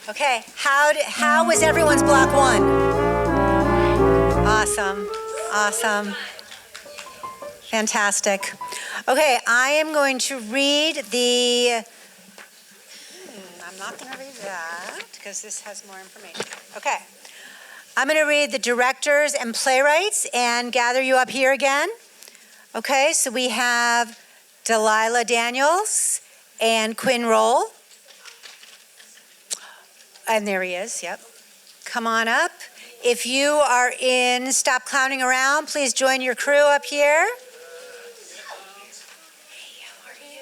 Okay, how was everyone's block one? Awesome. Fantastic. Okay, I am going to read the, I'm not going to read that because this has more information. Okay, I'm going to read the directors and playwrights and gather you up here again. Okay, so we have Delilah Daniels and Quinn Roll. And there he is, yep. Come on up. If you are in Stop Clowning Around, please join your crew up here. Hey, how are you?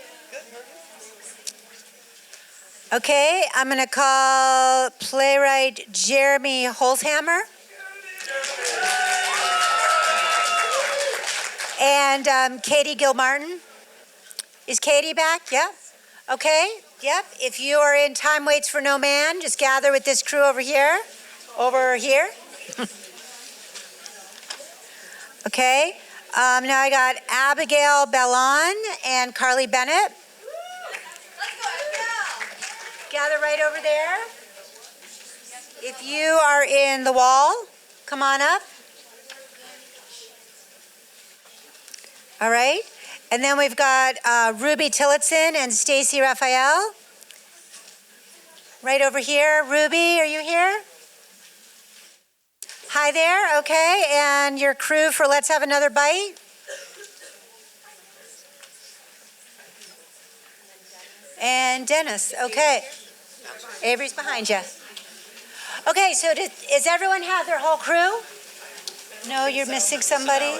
Good. Okay, I'm going to call playwright Jeremy Holzhammer. And Katie Gilmartin. Is Katie back? Yeah. Okay. Yep. If you are in Time Waits for No Man, just gather with this crew over here. Over here. Okay. Now I got Abigail Bellon and Carly Bennett. Let's go, Abigail. Gather right over there. If you are in the wall, come on up. All right. And then we've got Ruby Tillotson and Stacy Raphael. Right over here. Ruby, are you here? Hi there. Okay. And your crew for Let's Have Another Bite. And Dennis. Okay. Avery's behind you. Okay. So does everyone have their whole crew? No, you're missing somebody?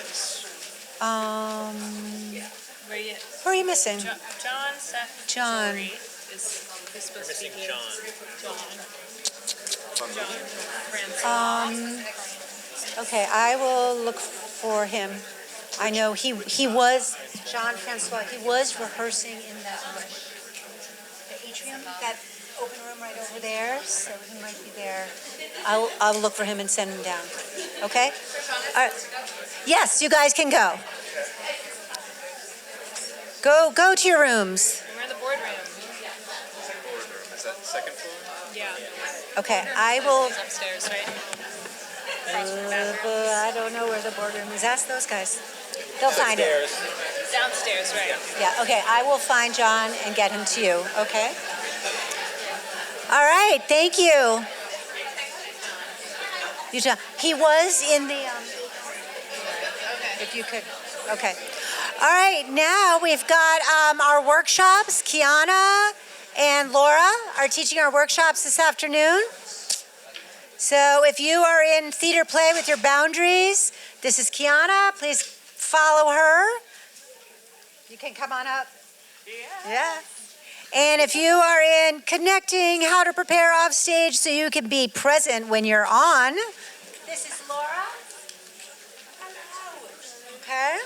Who are you missing? John, Seth, John. Tori is supposed to be here. John. Okay, I will look for him. I know he was, John Francois, he was rehearsing in the atrium, that open room right over there, so he might be there. I'll look for him and send him down. Okay? All right. Yes, you guys can go. Go to your rooms. We're in the boardroom. Is that the second floor? Yeah. Okay, I will. It's upstairs, right? I don't know where the boardroom is. Ask those guys. They'll find it. Downstairs, right? Yeah, okay, I will find John and get him to you, okay? All right, thank you. He was in the, if you could, okay. All right, now we've got our workshops. Kiana and Laura are teaching our workshops this afternoon. So if you are in theater play with your boundaries, this is Kiana. Please follow her. You can come on up. Yeah. And if you are in connecting, how to prepare off stage so you can be present when you're on, this is Laura. Hello. Okay.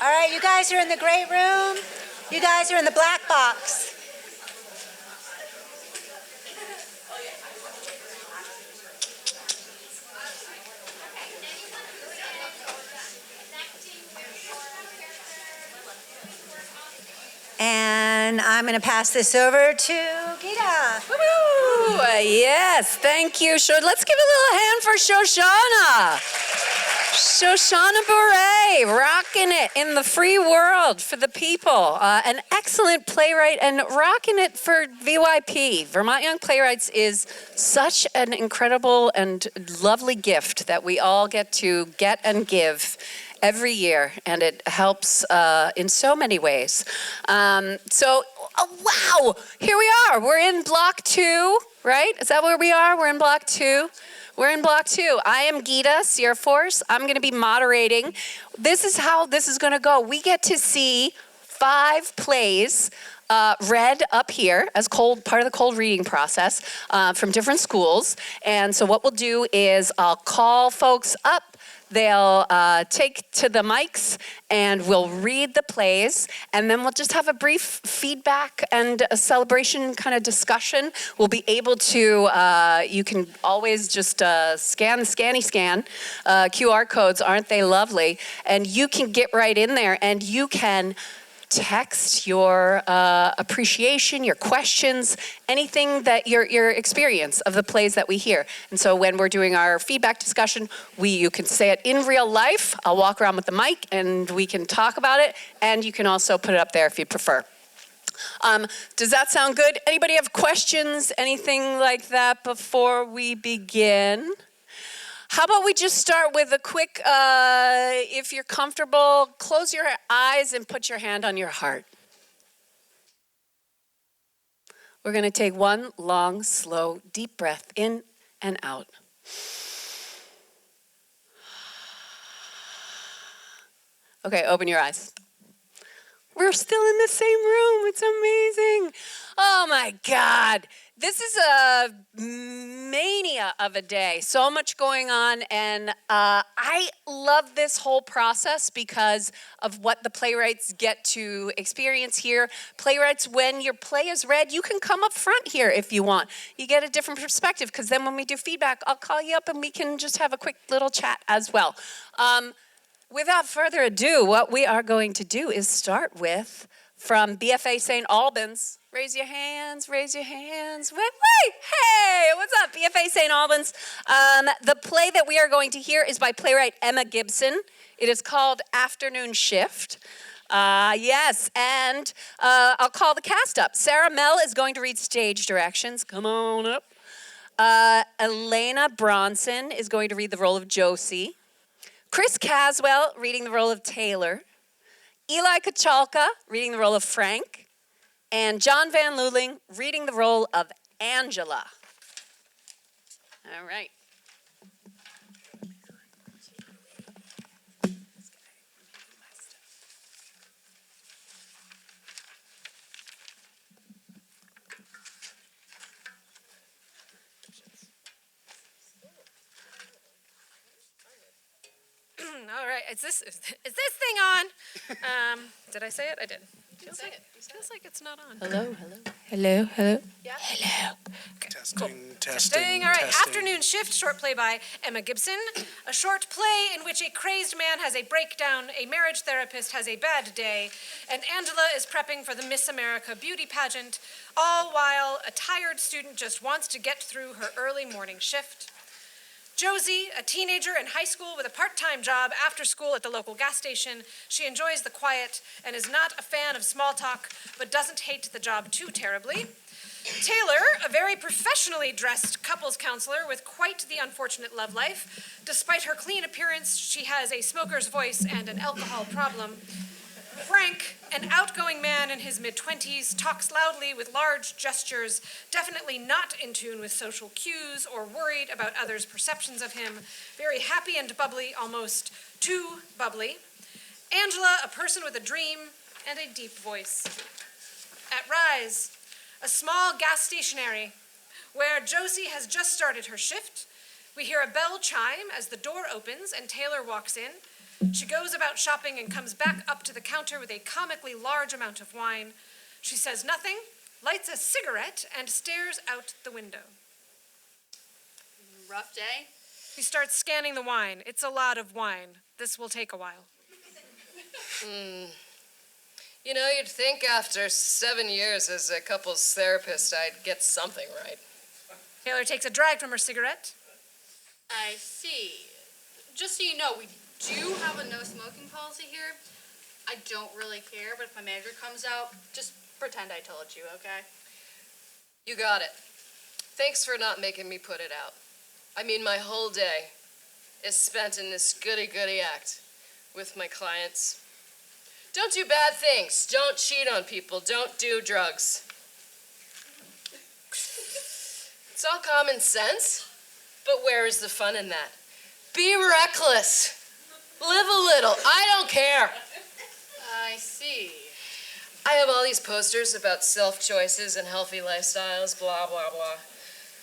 All right, you guys are in the great room. You guys are in the black box. And I'm going to pass this over to Gita. Woo-hoo! Yes, thank you. Let's give a little hand for Shoshana. Shoshana Bure, rocking it in the free world for the people. An excellent playwright and rocking it for VYP. Vermont Young Playwrights is such an incredible and lovely gift that we all get to get and give every year, and it helps in so many ways. Wow, here we are. We're in block 2, right? Is that where we are? We're in block 2. We're in block 2. I am Gita Searforce. I'm going to be moderating. This is how this is going to go. We get to see 5 plays read up here as part of the cold reading process from different schools. And so what we'll do is I'll call folks up They'll take to the mics and we'll read the plays, and then we'll just have a brief feedback and a celebration kind of discussion. We'll be able to, you can always just scan the scan. QR codes, aren't they lovely? And you can get right in there and you can text your appreciation, your questions, anything that your experience of the plays that we hear. And so when we're doing our feedback discussion, you can say it in real life. I'll walk around with the mic and we can talk about it, and you can also put it up there if you prefer. Does that sound good? Anybody have questions, anything like that before we begin? How about we just start with a quick, if you're comfortable, close your eyes and put your hand on your heart. We're going to take one long, slow, deep breath in and out. Okay, open your eyes. We're still in the same room. It's amazing. Oh my God. This is a mania of a day. So much going on. And I love this whole process because of what the playwrights get to experience here. Playwrights, when your play is read, you can come up front here if you want. You get a different perspective, because then when we do feedback, I'll call you up and we can just have a quick little chat as well. Without further ado, what we are going to do is start with, from BFA St. Albans. Raise your hands, raise your hands. Wait, hey, what's up, BFA St. Albans? The play that we are going to hear is by playwright Emma Gibson. It is called Afternoon Shift. Yes, and I'll call the cast up. Sarah Mell is going to read stage directions. Come on up. Elena Bronson is going to read the role of Josie. Chris Caswell reading the role of Taylor. Eli Kachalka reading the role of Frank. And John Van Luling reading the role of Angela. All right. All right, is this thing on? Did I say it? I did. Feels like it's not on. Hello. Yeah. Testing. All right, Afternoon Shift, short play by Emma Gibson. A short play in which a crazed man has a breakdown, a marriage therapist has a bad day, and Angela is prepping for the Miss America beauty pageant, all while a tired student just wants to get through her early morning shift. Josie, a teenager in high school with a part-time job after school at the local gas station. She enjoys the quiet and is not a fan of small talk, but doesn't hate the job too terribly. Taylor, a very professionally dressed couples counselor with quite the unfortunate love life. Despite her clean appearance, she has a smoker's voice and an alcohol problem. Frank, an outgoing man in his mid-20s, talks loudly with large gestures, definitely not in tune with social cues or worried about others' perceptions of him. Very happy and bubbly, almost too bubbly. Angela, a person with a dream and a deep voice. At Rise, a small gas stationery where Josie has just started her shift. We hear a bell chime as the door opens and Taylor walks in. She goes about shopping and comes back up to the counter with a comically large amount of wine. She says nothing, lights a cigarette, and stares out the window. Rough day? He starts scanning the wine. It's a lot of wine. This will take a while. You know, you'd think after 7 years as a couples therapist, I'd get something right. Taylor takes a drag from her cigarette. I see. Just so you know, we do have a no smoking policy here. I don't really care, but if my manager comes out, just pretend I told you, okay? You got it. Thanks for not making me put it out. I mean, my whole day is spent in this goody-goody act with my clients. Don't do bad things. Don't cheat on people. Don't do drugs. It's all common sense, but where is the fun in that? Be reckless. Live a little. I don't care. I see. I have all these posters about self-choices and healthy lifestyles, blah, blah, blah.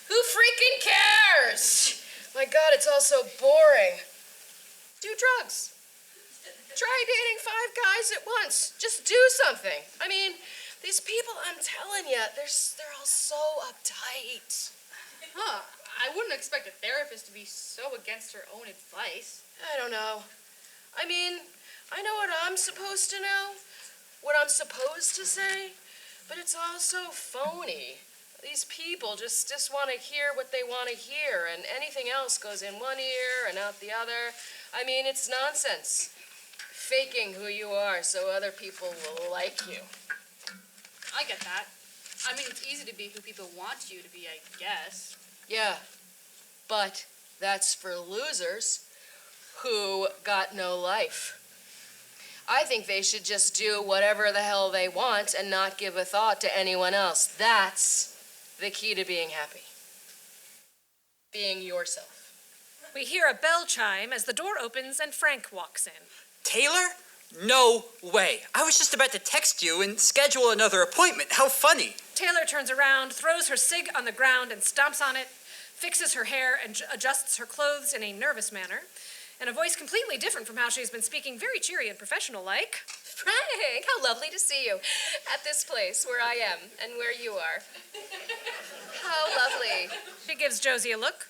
Who freaking cares? My God, it's all so boring. Do drugs. Try dating 5 guys at once. Just do something. I mean, these people, I'm telling you, they're all so uptight. Huh. I wouldn't expect a therapist to be so against her own advice. I don't know. I mean, I know what I'm supposed to know, what I'm supposed to say, but it's all so phony. These people just want to hear what they want to hear, and anything else goes in one ear and out the other. I mean, it's nonsense. Faking who you are so other people will like you. I get that. I mean, it's easy to be who people want you to be, I guess. Yeah, but that's for losers who got no life. I think they should just do whatever the hell they want and not give a thought to anyone else. That's the key to being happy. Being yourself. We hear a bell chime as the door opens and Frank walks in. Taylor? No way. I was just about to text you and schedule another appointment. How funny. Taylor turns around, throws her cig on the ground and stomps on it, fixes her hair and adjusts her clothes in a nervous manner, in a voice completely different from how she's been speaking, very cheery and professional-like. Frank, how lovely to see you at this place where I am and where you are. How lovely. She gives Josie a look.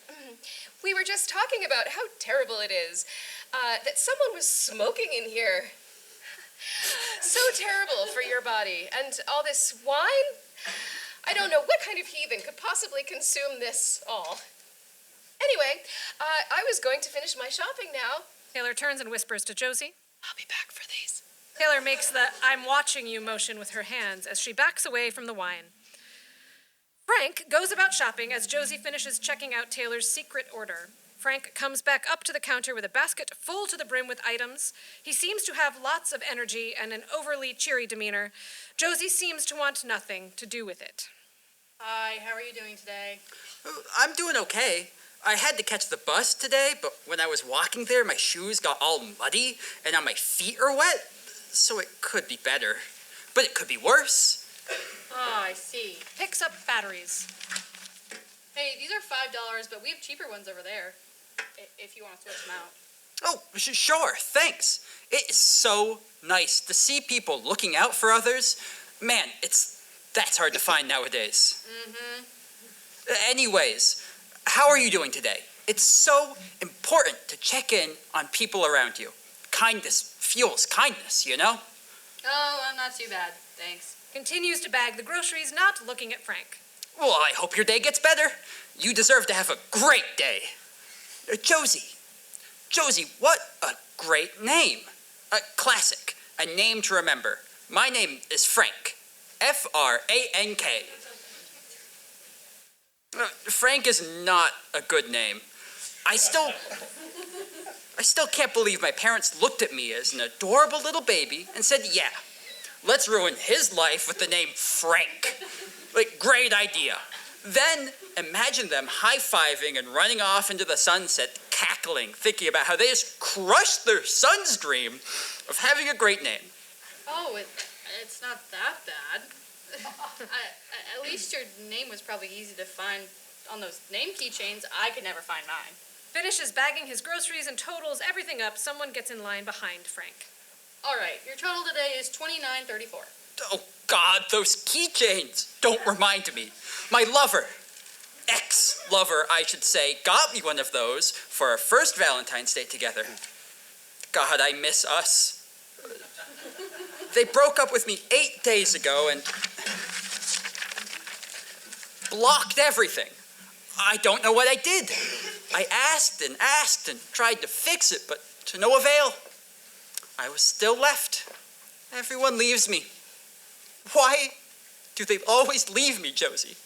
We were just talking about how terrible it is that someone was smoking in here. So terrible for your body. And all this wine? I don't know what kind of heathen could possibly consume this all. Anyway, I was going to finish my shopping now. Taylor turns and whispers to Josie. I'll be back for these. Taylor makes the I'm watching you motion with her hands as she backs away from the wine. Frank goes about shopping as Josie finishes checking out Taylor's secret order. Frank comes back up to the counter with a basket full to the brim with items. He seems to have lots of energy and an overly cheery demeanor. Josie seems to want nothing to do with it. Hi, how are you doing today? I'm doing okay. I had to catch the bus today, but when I was walking there, my shoes got all muddy and now my feet are wet, so it could be better. But it could be worse. Oh, I see. Picks up batteries. Hey, these are $5, but we have cheaper ones over there, if you want to switch them out. Oh, sure, thanks. It is so nice to see people looking out for others. Man, that's hard to find nowadays. Mm-hmm. Anyways, how are you doing today? It's so important to check in on people around you. Kindness fuels kindness, you know? Oh, I'm not too bad, thanks. Continues to bag the groceries, not looking at Frank. Well, I hope your day gets better. You deserve to have a great day. Josie, what a great name. A classic, a name to remember. My name is Frank. Frank. Frank is not a good name. I still can't believe my parents looked at me as an adorable little baby and said, yeah, let's ruin his life with the name Frank. Like, great idea. Then imagine them high-fiving and running off into the sunset, cackling, thinking about how they just crushed their son's dream of having a great name. Oh, it's not that bad. At least your name was probably easy to find on those name keychains. I could never find mine. Finishes bagging his groceries and totals everything up. Someone gets in line behind Frank. All right, your total today is $29.34. Oh, God, those keychains. Don't remind me. My lover, ex-lover, I should say, got me one of those for our first Valentine's Day together. God, I miss us. They broke up with me 8 days ago and blocked everything. I don't know what I did. I asked and tried to fix it, but to no avail. I was still left. Everyone leaves me. Why do they always leave me, Josie?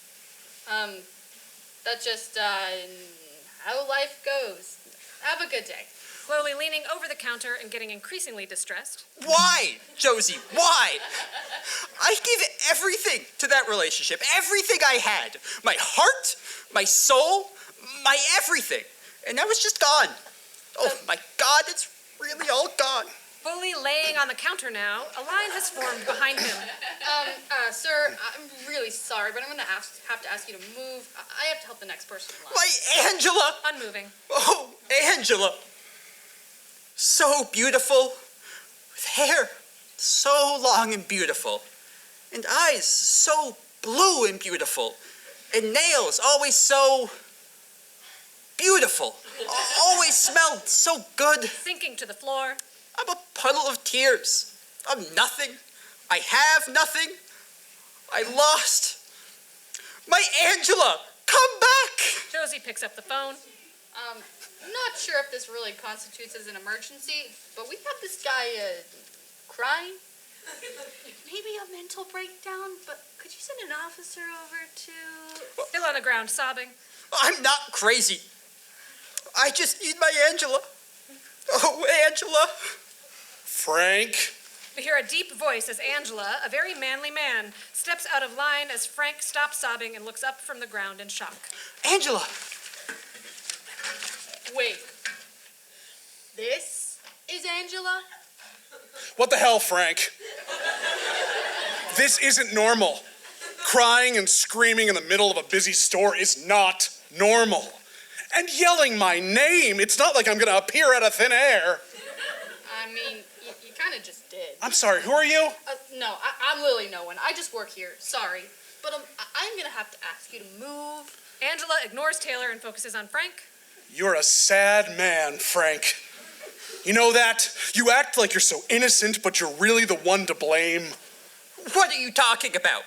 That's just, how life goes. Have a good day. Slowly leaning over the counter and getting increasingly distressed. Why, Josie? Why? I gave everything to that relationship. Everything I had. My heart, my soul, my everything. And that was just gone. Oh, my God, it's really all gone. Fully laying on the counter now, a line has formed behind him. Sir, I'm really sorry, but I'm going to have to ask you to move. I have to help the next person in line. My Angela! Unmoving. Oh, Angela! so beautiful, with hair so long and beautiful, and eyes so blue and beautiful, and nails always so beautiful, always smelled so good. Sinking to the floor. I'm a puddle of tears. I'm nothing. I have nothing. I lost. My Angela, come back! Josie picks up the phone. I'm not sure if this really constitutes as an emergency, but we have this guy crying. Maybe a mental breakdown, but could you send an officer over to... Still on the ground, sobbing. I'm not crazy. I just need my Angela. Oh, Angela. Frank? We hear a deep voice as Angela, a very manly man, steps out of line as Frank stops sobbing and looks up from the ground in shock. Angela. Wait. This is Angela? What the hell, Frank? This isn't normal. Crying and screaming in the middle of a busy store is not normal. And yelling my name, it's not like I'm gonna appear out of thin air. I mean, you kind of just did. I'm sorry, who are you? No, I'm literally no one. I just work here. Sorry. But I'm going to have to ask you to move. Angela ignores Taylor and focuses on Frank. You're a sad man, Frank. You know that? You act like you're so innocent, but you're really the one to blame. What are you talking about?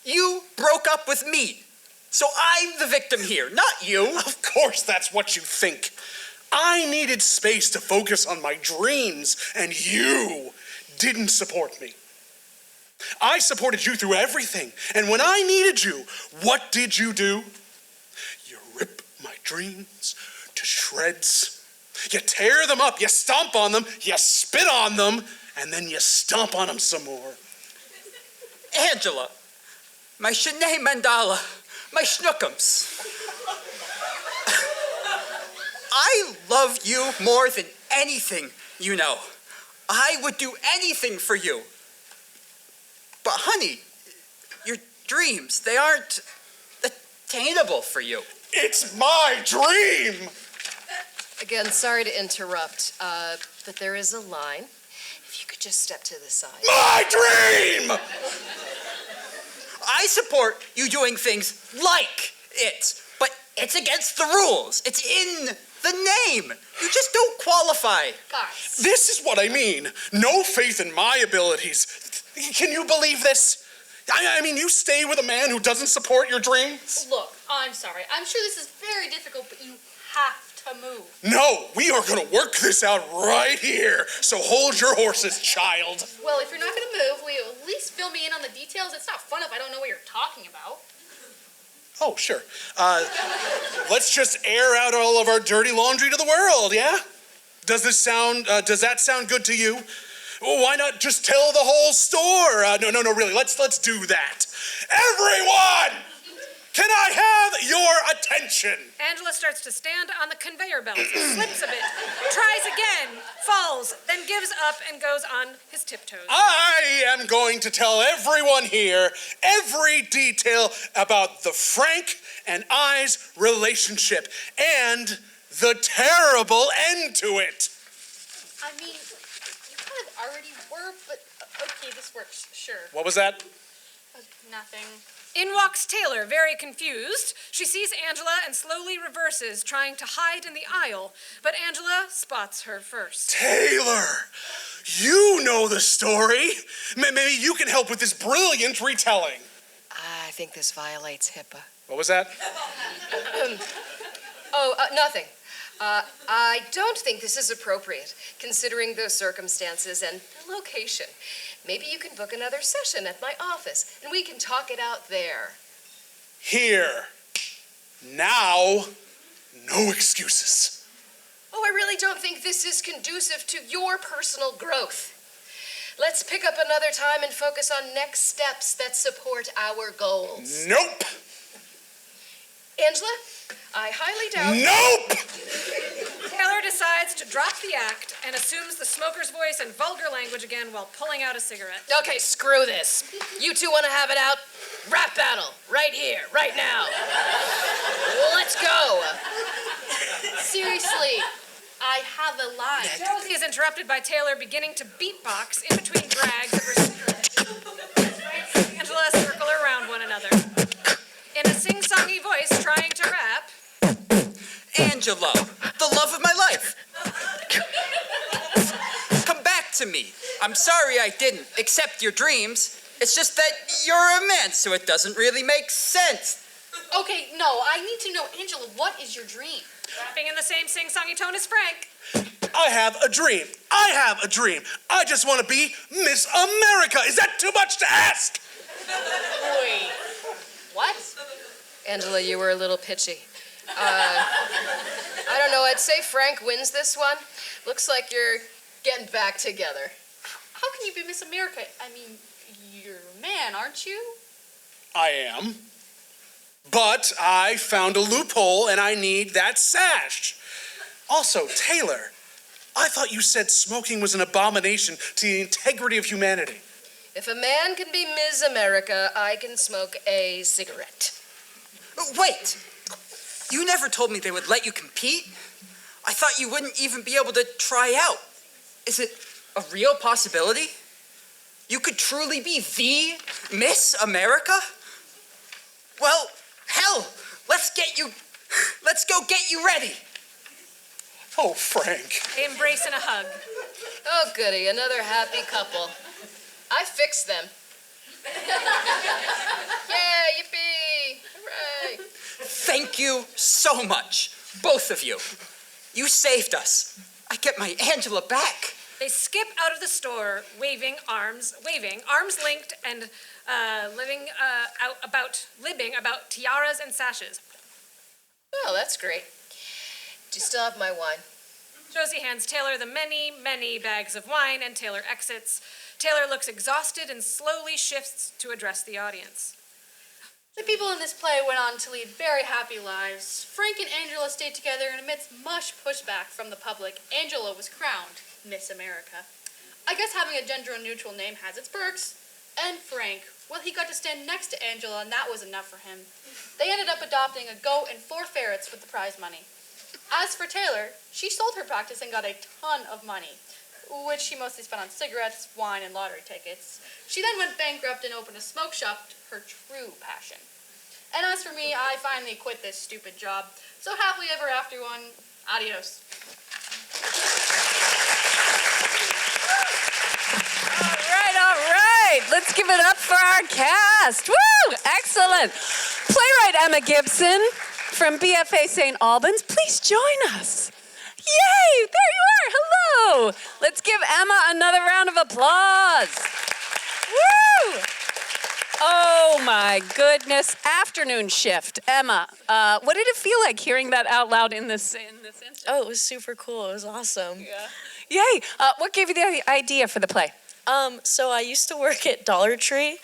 You broke up with me. So I'm the victim here, not you. Of course that's what you think. I needed space to focus on my dreams, and you didn't support me. I supported you through everything, and when I needed you, what did you do? You rip my dreams to shreds. You tear them up, you stomp on them, you spit on them, and then you stomp on them some more. Angela, my Shanae Mandala, my schnookums. I love you more than anything, you know. I would do anything for you. But honey, your dreams, they aren't attainable for you. It's my dream! Again, sorry to interrupt, but there is a line. If you could just step to the side. My dream! I support you doing things like it, but it's against the rules. It's in the name. You just don't qualify. Guys. This is what I mean. No faith in my abilities. Can you believe this? I mean, you stay with a man who doesn't support your dreams? Look, I'm sorry. I'm sure this is very difficult, but you have to move. No, we are gonna work this out right here. So hold your horses, child. Well, if you're not going to move, will you at least fill me in on the details? It's not fun if I don't know what you're talking about. Oh, sure. Let's just air out all of our dirty laundry to the world, yeah? Does that sound good to you? Well, why not just tell the whole store? No, really, let's do that. Everyone! Can I have your attention? Angela starts to stand on the conveyor belt, slips a bit, tries again, falls, then gives up and goes on his tiptoes. I am going to tell everyone here every detail about the Frank and I's relationship and the terrible end to it. I mean, you kind of already were, but okay, this works, sure. What was that? Nothing. In walks Taylor, very confused. She sees Angela and slowly reverses, trying to hide in the aisle, but Angela spots her first. Taylor, you know the story. Maybe you can help with this brilliant retelling. I think this violates HIPAA. What was that? Nothing. I don't think this is appropriate, considering the circumstances and the location. Maybe you can book another session at my office, and we can talk it out there. Here. Now, no excuses. Oh, I really don't think this is conducive to your personal growth. Let's pick up another time and focus on next steps that support our goals. Nope. Angela, I highly doubt... Nope! Taylor decides to drop the act and assumes the smoker's voice and vulgar language again while pulling out a cigarette. Okay, screw this. You two want to have it out? Rap battle, right here, right now. Let's go. Seriously, I have a line. Josie is interrupted by Taylor beginning to beatbox in between drags of her cigarette. Angela circle around one another. In a sing-songy voice, trying to rap. Angela, the love of my life. Come back to me. I'm sorry I didn't accept your dreams. It's just that you're a man, so it doesn't really make sense. Okay, no, I need to know, Angela, what is your dream? Rapping in the same sing-songy tone as Frank. I have a dream. I have a dream. I just want to be Miss America. Is that too much to ask? Wait, what? Angela, you were a little pitchy. I don't know, I'd say Frank wins this one. Looks like you're getting back together. How can you be Miss America? I mean, you're a man, aren't you? I am. But I found a loophole and I need that sash. Also, Taylor, I thought you said smoking was an abomination to the integrity of humanity. If a man can be Ms. America, I can smoke a cigarette. Wait, you never told me they would let you compete? I thought you wouldn't even be able to try out. Is it a real possibility? You could truly be the Miss America? Well, hell, let's go get you ready. Oh, Frank. They embrace in a hug. Oh, goody, another happy couple. I fixed them. Yeah, yippee! Hooray! Thank you so much, both of you. You saved us. I get my Angela back. They skip out of the store, waving, arms linked, and libbing about tiaras and sashes. Oh, that's great. Do you still have my wine? Josie hands Taylor the many, many bags of wine, and Taylor exits. Taylor looks exhausted and slowly shifts to address the audience. The people in this play went on to lead very happy lives. Frank and Angela stayed together, and amidst much pushback from the public, Angela was crowned Miss America. I guess having a gender-neutral name has its perks. And Frank, well, he got to stand next to Angela, and that was enough for him. They ended up adopting a goat and 4 ferrets with the prize money. As for Taylor, she sold her practice and got a ton of money, which she mostly spent on cigarettes, wine, and lottery tickets. She then went bankrupt and opened a smoke shop, her true passion. And as for me, I finally quit this stupid job. So happily ever after one, adios. All right. Let's give it up for our cast. Woo! Excellent. Playwright Emma Gibson from BFA St. Albans, please join us. Yay! There you are. Hello. Let's give Emma another round of applause. Woo! Oh my goodness. Afternoon shift. Emma, what did it feel like hearing that out loud in this instance? Oh, it was super cool. It was awesome. Yeah. Yay. What gave you the idea for the play? So I used to work at Dollar Tree,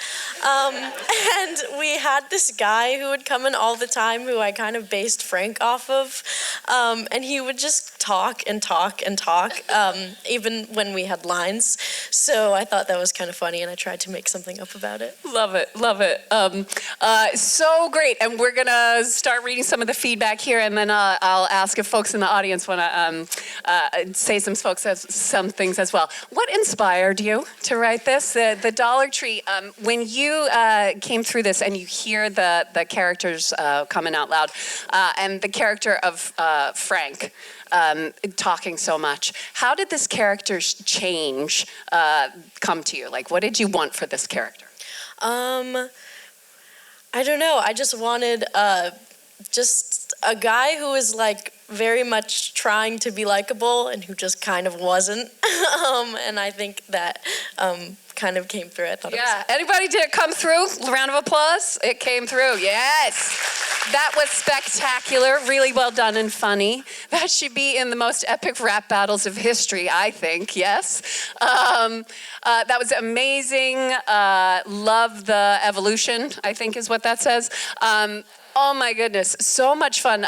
and we had this guy who would come in all the time who I kind of based Frank off of, and he would just talk and talk and talk, even when we had lines. So I thought that was kind of funny, and I tried to make something up about it. Love it, love it. So great, and we're gonna start reading some of the feedback here, and then I'll ask if folks in the audience wanna say some things as well. What inspired you to write this? The Dollar Tree, when you came through this and you hear the characters coming out loud, and the character of Frank talking so much, how did this character's change come to you? Like, what did you want for this character? I don't know. I just wanted just a guy who was like very much trying to be likable and who just kind of wasn't. And I think that kind of came through. I thought Anybody did it come through? Round of applause. It came through. Yes. That was spectacular. Really well done and funny. That should be in the most epic rap battles of history, I think. Yes. That was amazing. Love the evolution, I think is what that says. Oh my goodness, so much fun.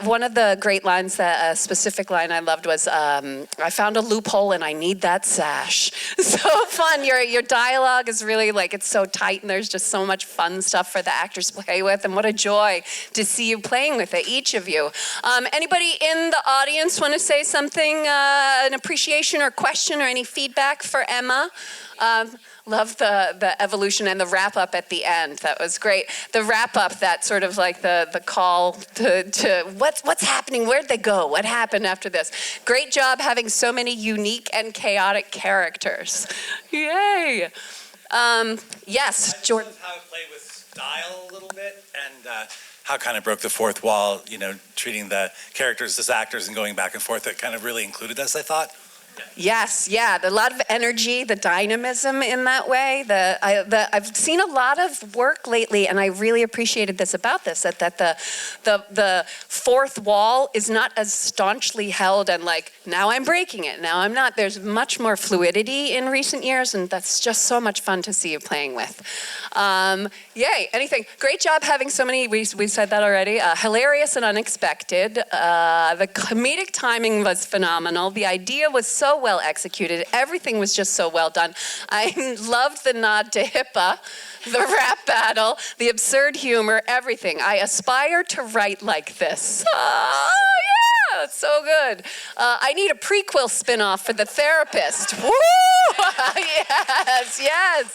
One of the great lines, that a specific line I loved was, I found a loophole and I need that sash. So fun. Your dialogue is really like, it's so tight and there's just so much fun stuff for the actors to play with, and what a joy to see you playing with it, each of you. Anybody in the audience want to say something, an appreciation or question or any feedback for Emma? Love the evolution and the wrap up at the end. That was great. The wrap up, that sort of like the call to what's happening? Where'd they go? What happened after this? Great job having so many unique and chaotic characters. Yay. Yes, Jordan. How it played with style a little bit, and how it kind of broke the fourth wall, treating the characters as actors and going back and forth. It kind of really included us, I thought. Yes, yeah, a lot of energy, the dynamism in that way. I've seen a lot of work lately, and I really appreciated this about this, that the fourth wall is not as staunchly held and like, now I'm breaking it, now I'm not. There's much more fluidity in recent years, and that's just so much fun to see you playing with. Yay, anything. Great job having so many, we said that already, hilarious and unexpected. The comedic timing was phenomenal. The idea was so well executed. Everything was just so well done. I loved the nod to HIPAA, the rap battle, the absurd humor, everything. I aspire to write like this. Oh, yeah, it's so good. I need a prequel spin-off for The Therapist. Woo! Yes.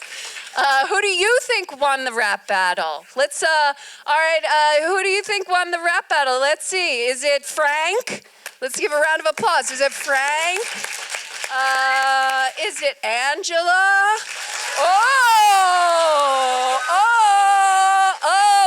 Who do you think won the rap battle? Let's, all right, who do you think won the rap battle? Let's see. Is it Frank? Let's give a round of applause. Is it Frank? Is it Angela?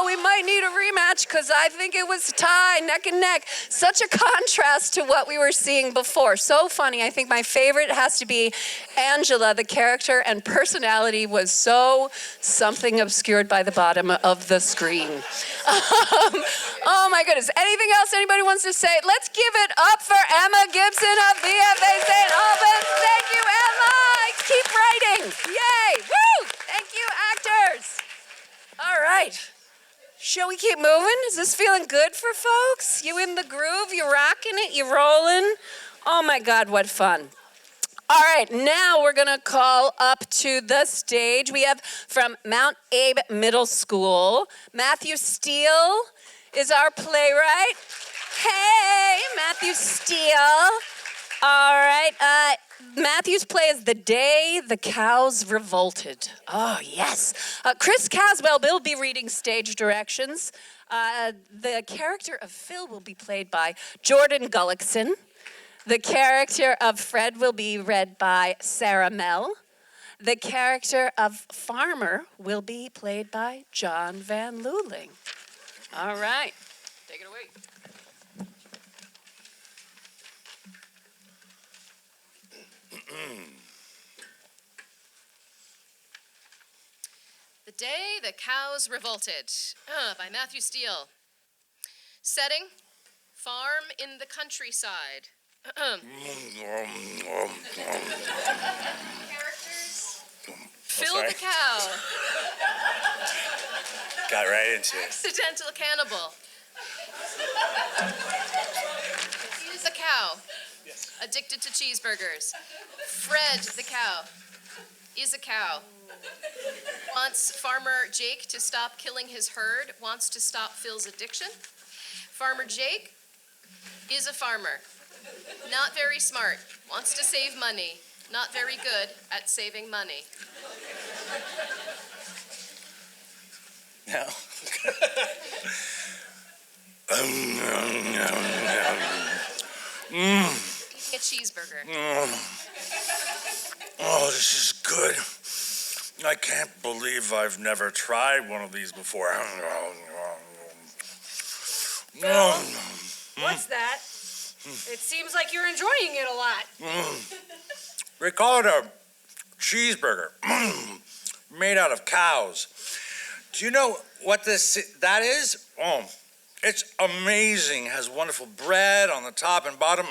We might need a rematch because I think it was tie, neck and neck. Such a contrast to what we were seeing before. So funny. I think my favorite has to be Angela. The character and personality was so something obscured by the bottom of the screen. Oh my goodness. Anything else anybody wants to say? Let's give it up for Emma Gibson of VFA St. Albans. Thank you, Emma. Keep writing. Yay. Woo. Thank you, actors. All right. Shall we keep moving? Is this feeling good for folks? You in the groove? You rocking it? You rolling? Oh my God, what fun. All right, now we're gonna call up to the stage. We have from Mount Abe Middle School, Matthew Steele is our playwright. Hey, Matthew Steele. All right, Matthew's play is The Day the Cows Revolted. Oh, yes. Chris Caswell will be reading stage directions. The character of Phil will be played by Jordan Gullickson. The character of Fred will be read by Sarah Mell. The character of Farmer will be played by John Van Luling. All right, take it away. The Day the Cows Revolted, by Matthew Steele. Setting, farm in the countryside. Characters, Phil the cow. Got right into it. Accidental cannibal. He is a cow. Yes. Addicted to cheeseburgers. Fred the cow is a cow. Wants Farmer Jake to stop killing his herd, wants to stop Phil's addiction. Farmer Jake is a farmer. Not very smart, wants to save money. Not very good at saving money. No. Eating a cheeseburger. Oh, this is good. I can't believe I've never tried one of these before. What's that? It seems like you're enjoying it a lot. They call it a cheeseburger, made out of cows. Do you know what that is? Oh, it's amazing. It has wonderful bread on the top and bottom.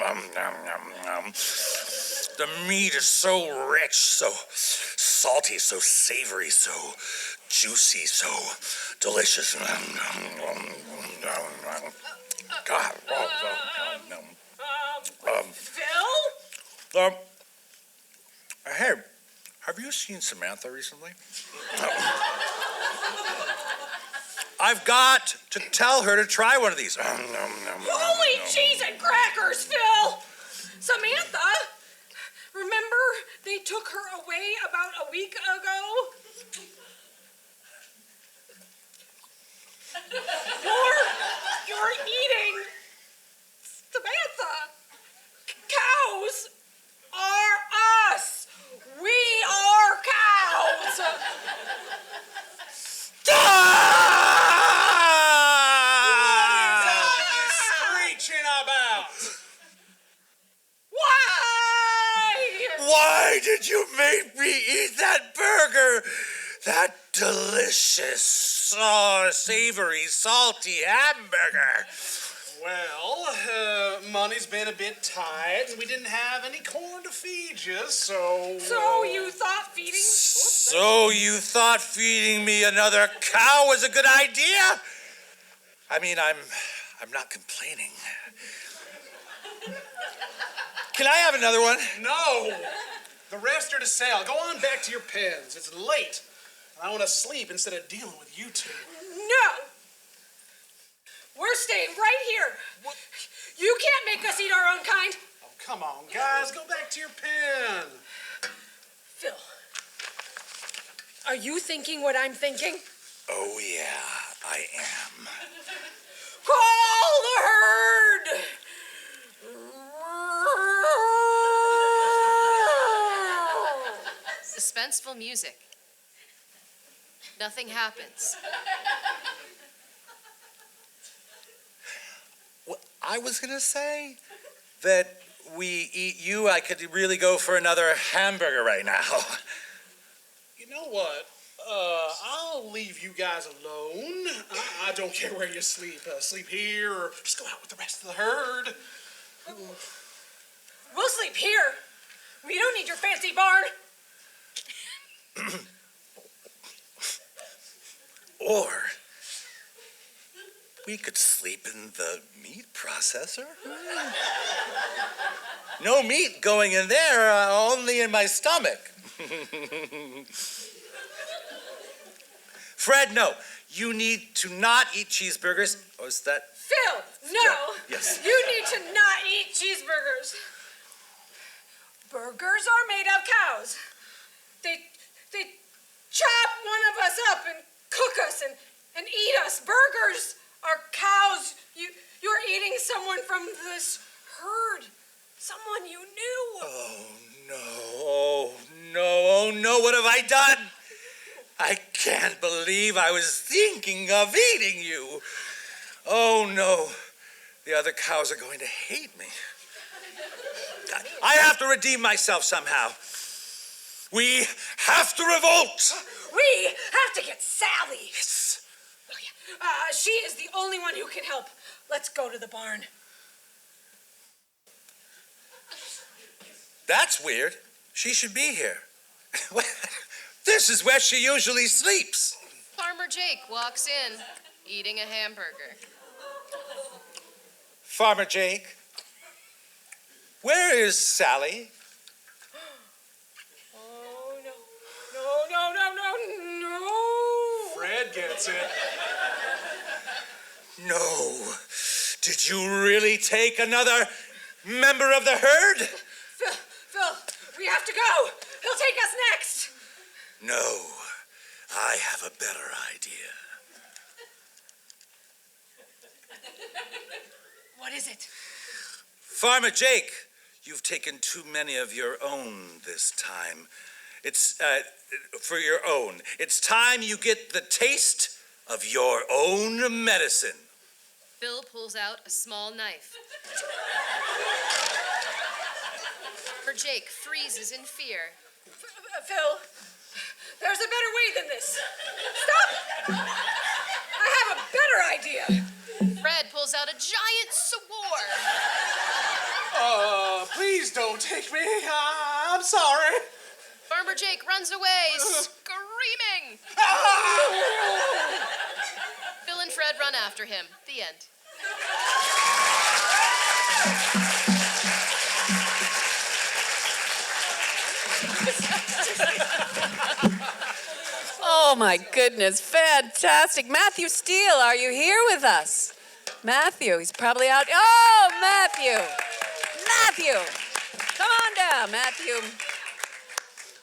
The meat is so rich, so salty, so savory, so juicy, so delicious. God. Phil? Hey, have you seen Samantha recently? I've got to tell her to try one of these. Holy cheese and crackers, Phil! Samantha? Remember they took her away about a week ago? You're eating Samantha. Cows are us. We are cows. Screeching about. Why? Why did you make me eat that burger? That delicious, savory, salty hamburger. Well, money's been a bit tight, and we didn't have any corn to feed you, so... So you thought feeding... So you thought feeding me another cow was a good idea? I mean, I'm not complaining. Can I have another one? No! The rest are to sell. Go on back to your pens. It's late. I want to sleep instead of dealing with you two. No! We're staying right here. What? You can't make us eat our own kind. Oh, come on, guys. Go back to your pen. Phil, are you thinking what I'm thinking? Oh, yeah, I am. Call the herd! Suspenseful music. Nothing happens. Well, I was going to say that we eat you, I could really go for another hamburger right now. You know what? I'll leave you guys alone. I don't care where you sleep. Sleep here or just go out with the rest of the herd. We'll sleep here. We don't need your fancy barn. Or we could sleep in the meat processor. No meat going in there, only in my stomach. Fred, no. You need to not eat cheeseburgers. Oh, is that? Phil, no. Yes. You need to not eat cheeseburgers. Burgers are made of cows. They chop one of us up and cook us and eat us. Burgers are cows. You're eating someone from this herd. Someone you knew. Oh, no, what have I done? I can't believe I was thinking of eating you. Oh, no, the other cows are going to hate me. I have to redeem myself somehow. We have to revolt. We have to get Sally. Yes. Oh, yeah. She is the only one who can help. Let's go to the barn. That's weird. She should be here. This is where she usually sleeps. Farmer Jake walks in, eating a hamburger. Farmer Jake, where is Sally? Oh, no. Fred gets it. No. Did you really take another member of the herd? Phil, we have to go. He'll take us next. No. I have a better idea. What is it? Farmer Jake, you've taken too many of your own this time. It's for your own. It's time you get the taste of your own medicine. Phil pulls out a small knife. For Jake freezes in fear. Phil, there's a better way than this. Stop! I have a better idea. Fred pulls out a giant sword. Please don't take me. I'm sorry. Farmer Jake runs away, screaming. screaming. Phil and Fred run after him. The end. Oh my goodness, fantastic. Matthew Steele, are you here with us? Matthew, he's probably out. Oh, Matthew. Matthew. Come on down, Matthew.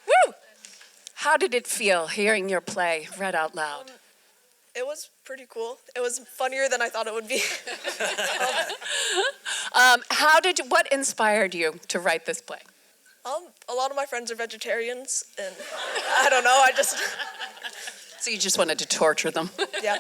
Woo! How did it feel hearing your play read out loud? It was pretty cool. It was funnier than I thought it would be. What inspired you to write this play? A lot of my friends are vegetarians, and I don't know, I just, So you just wanted to torture them? yeah.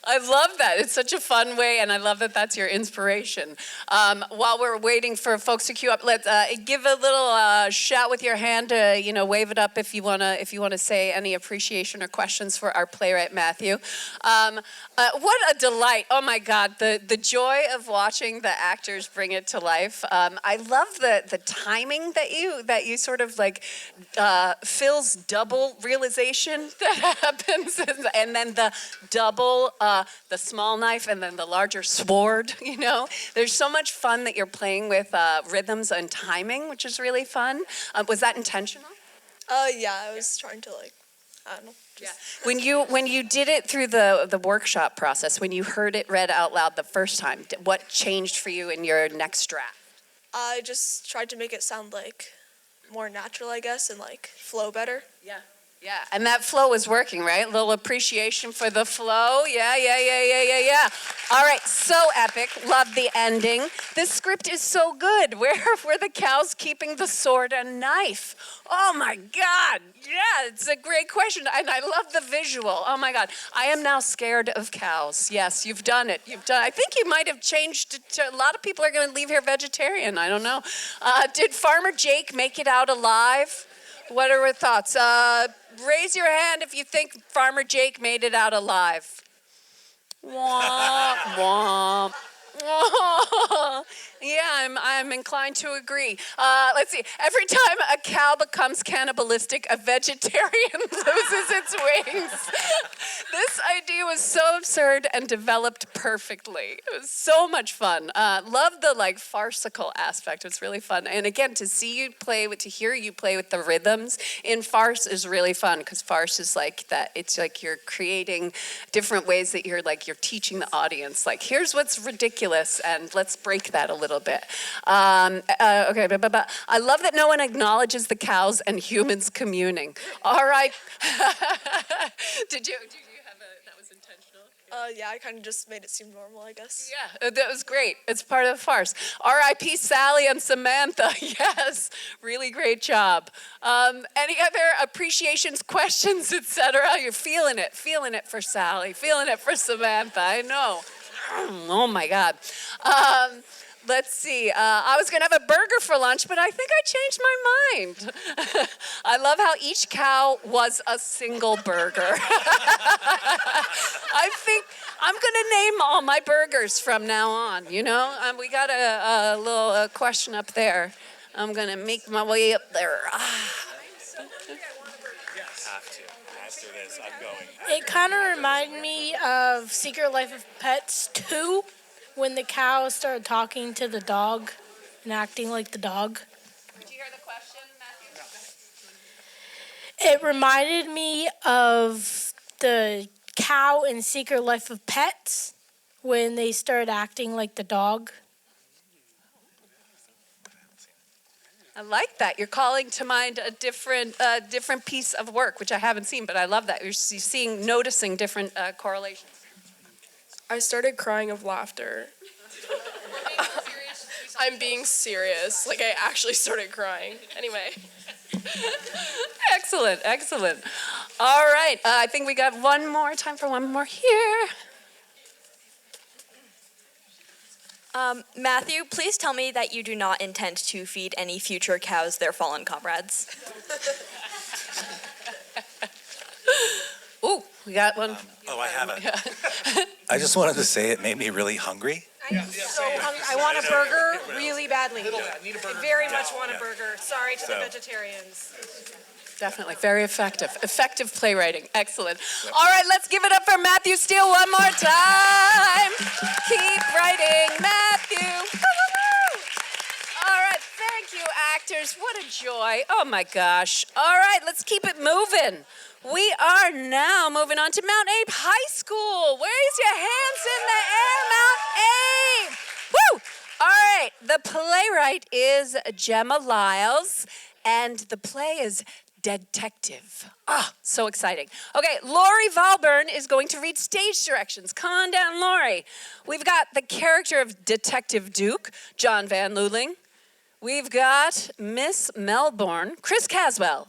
I love that. It's such a fun way, and I love that that's your inspiration. While we're waiting for folks to queue up, let's give a little shout with your hand. Wave it up if you wanna say any appreciation or questions for our playwright Matthew. What a delight! Oh my God, the joy of watching the actors bring it to life. I love the timing that you sort of like Phil's double realization that happens, and then the double. The small knife and then the larger sword, There's so much fun that you're playing with rhythms and timing, which is really fun. Was that intentional? Yeah, I was trying to I don't know. When you did it through the workshop process, when you heard it read out loud the first time, what changed for you in your next draft? I just tried to make it sound more natural, I guess, and flow better. Yeah, and that flow is working, right? A little appreciation for the flow. Yeah. All right, so epic. Love the ending. This script is so good. Where were the cows keeping the sword and knife? Oh my God. Yeah, it's a great question. And I love the visual. Oh my God. I am now scared of cows. Yes, you've done it. I think you might have changed it to, a lot of people are going to leave here vegetarian. I don't know. Did Farmer Jake make it out alive? What are your thoughts? Raise your hand if you think Farmer Jake made it out alive. Womp, womp. Yeah, I'm inclined to agree. Let's see. Every time a cow becomes cannibalistic, a vegetarian loses its wings. This idea was so absurd and developed perfectly. It was so much fun. Love the farcical aspect. It's really fun. And again, to hear you play with the rhythms in farce is really fun because farce is like that. It's like you're creating different ways that you're teaching the audience. Here's what's ridiculous, and let's break that a little bit. Okay, but I love that no one acknowledges the cows and humans communing. All right. Did you have that was intentional? Yeah, I kind of just made it seem normal, I guess. Yeah, that was great. It's part of the farce. R.I.P. Sally and Samantha. Yes, really great job. Any other appreciations, questions, etc.? You're feeling it for Sally, feeling it for Samantha. I know. Oh my God. Let's see. I was going to have a burger for lunch, but I think I changed my mind. I love how each cow was a single burger. I think I'm going to name all my burgers from now on, We got a little question up there. I'm going to make my way up there. After this, I'm going. It kind of reminded me of Secret Life of Pets 2, when the cow started talking to the dog and acting like the dog. Did you hear the question, Matthew? It reminded me of the cow in Secret Life of Pets when they started acting like the dog. I like that. You're calling to mind a different piece of work, which I haven't seen, but I love that. You're noticing different correlations. I started crying of laughter. I'm being serious. I actually started crying. Anyway. Excellent. All right. I think we got time for one more here. Matthew, please tell me that you do not intend to feed any future cows their fallen comrades. Ooh, we got one. I haven't. I just wanted to say it made me really hungry. I'm so hungry. I want a burger really badly. I very much want a burger. Sorry to the vegetarians. Definitely, very effective. Effective playwriting, excellent. All right, let's give it up for Matthew Steele one more time. Keep writing, Matthew. Woo-hoo-hoo. All right, thank you, actors. What a joy. Oh my gosh. All right, let's keep it moving. We are now moving on to Mount Abe High School. Raise your hands in the air, Mount Abe. Woo! All right, the playwright is Gemma Lyles, and the play is Detective. So exciting. Okay, Lori Valburn is going to read stage directions. Come on down, Lori. We've got the character of Detective Duke, John Van Luling. We've got Miss Melbourne, Chris Caswell.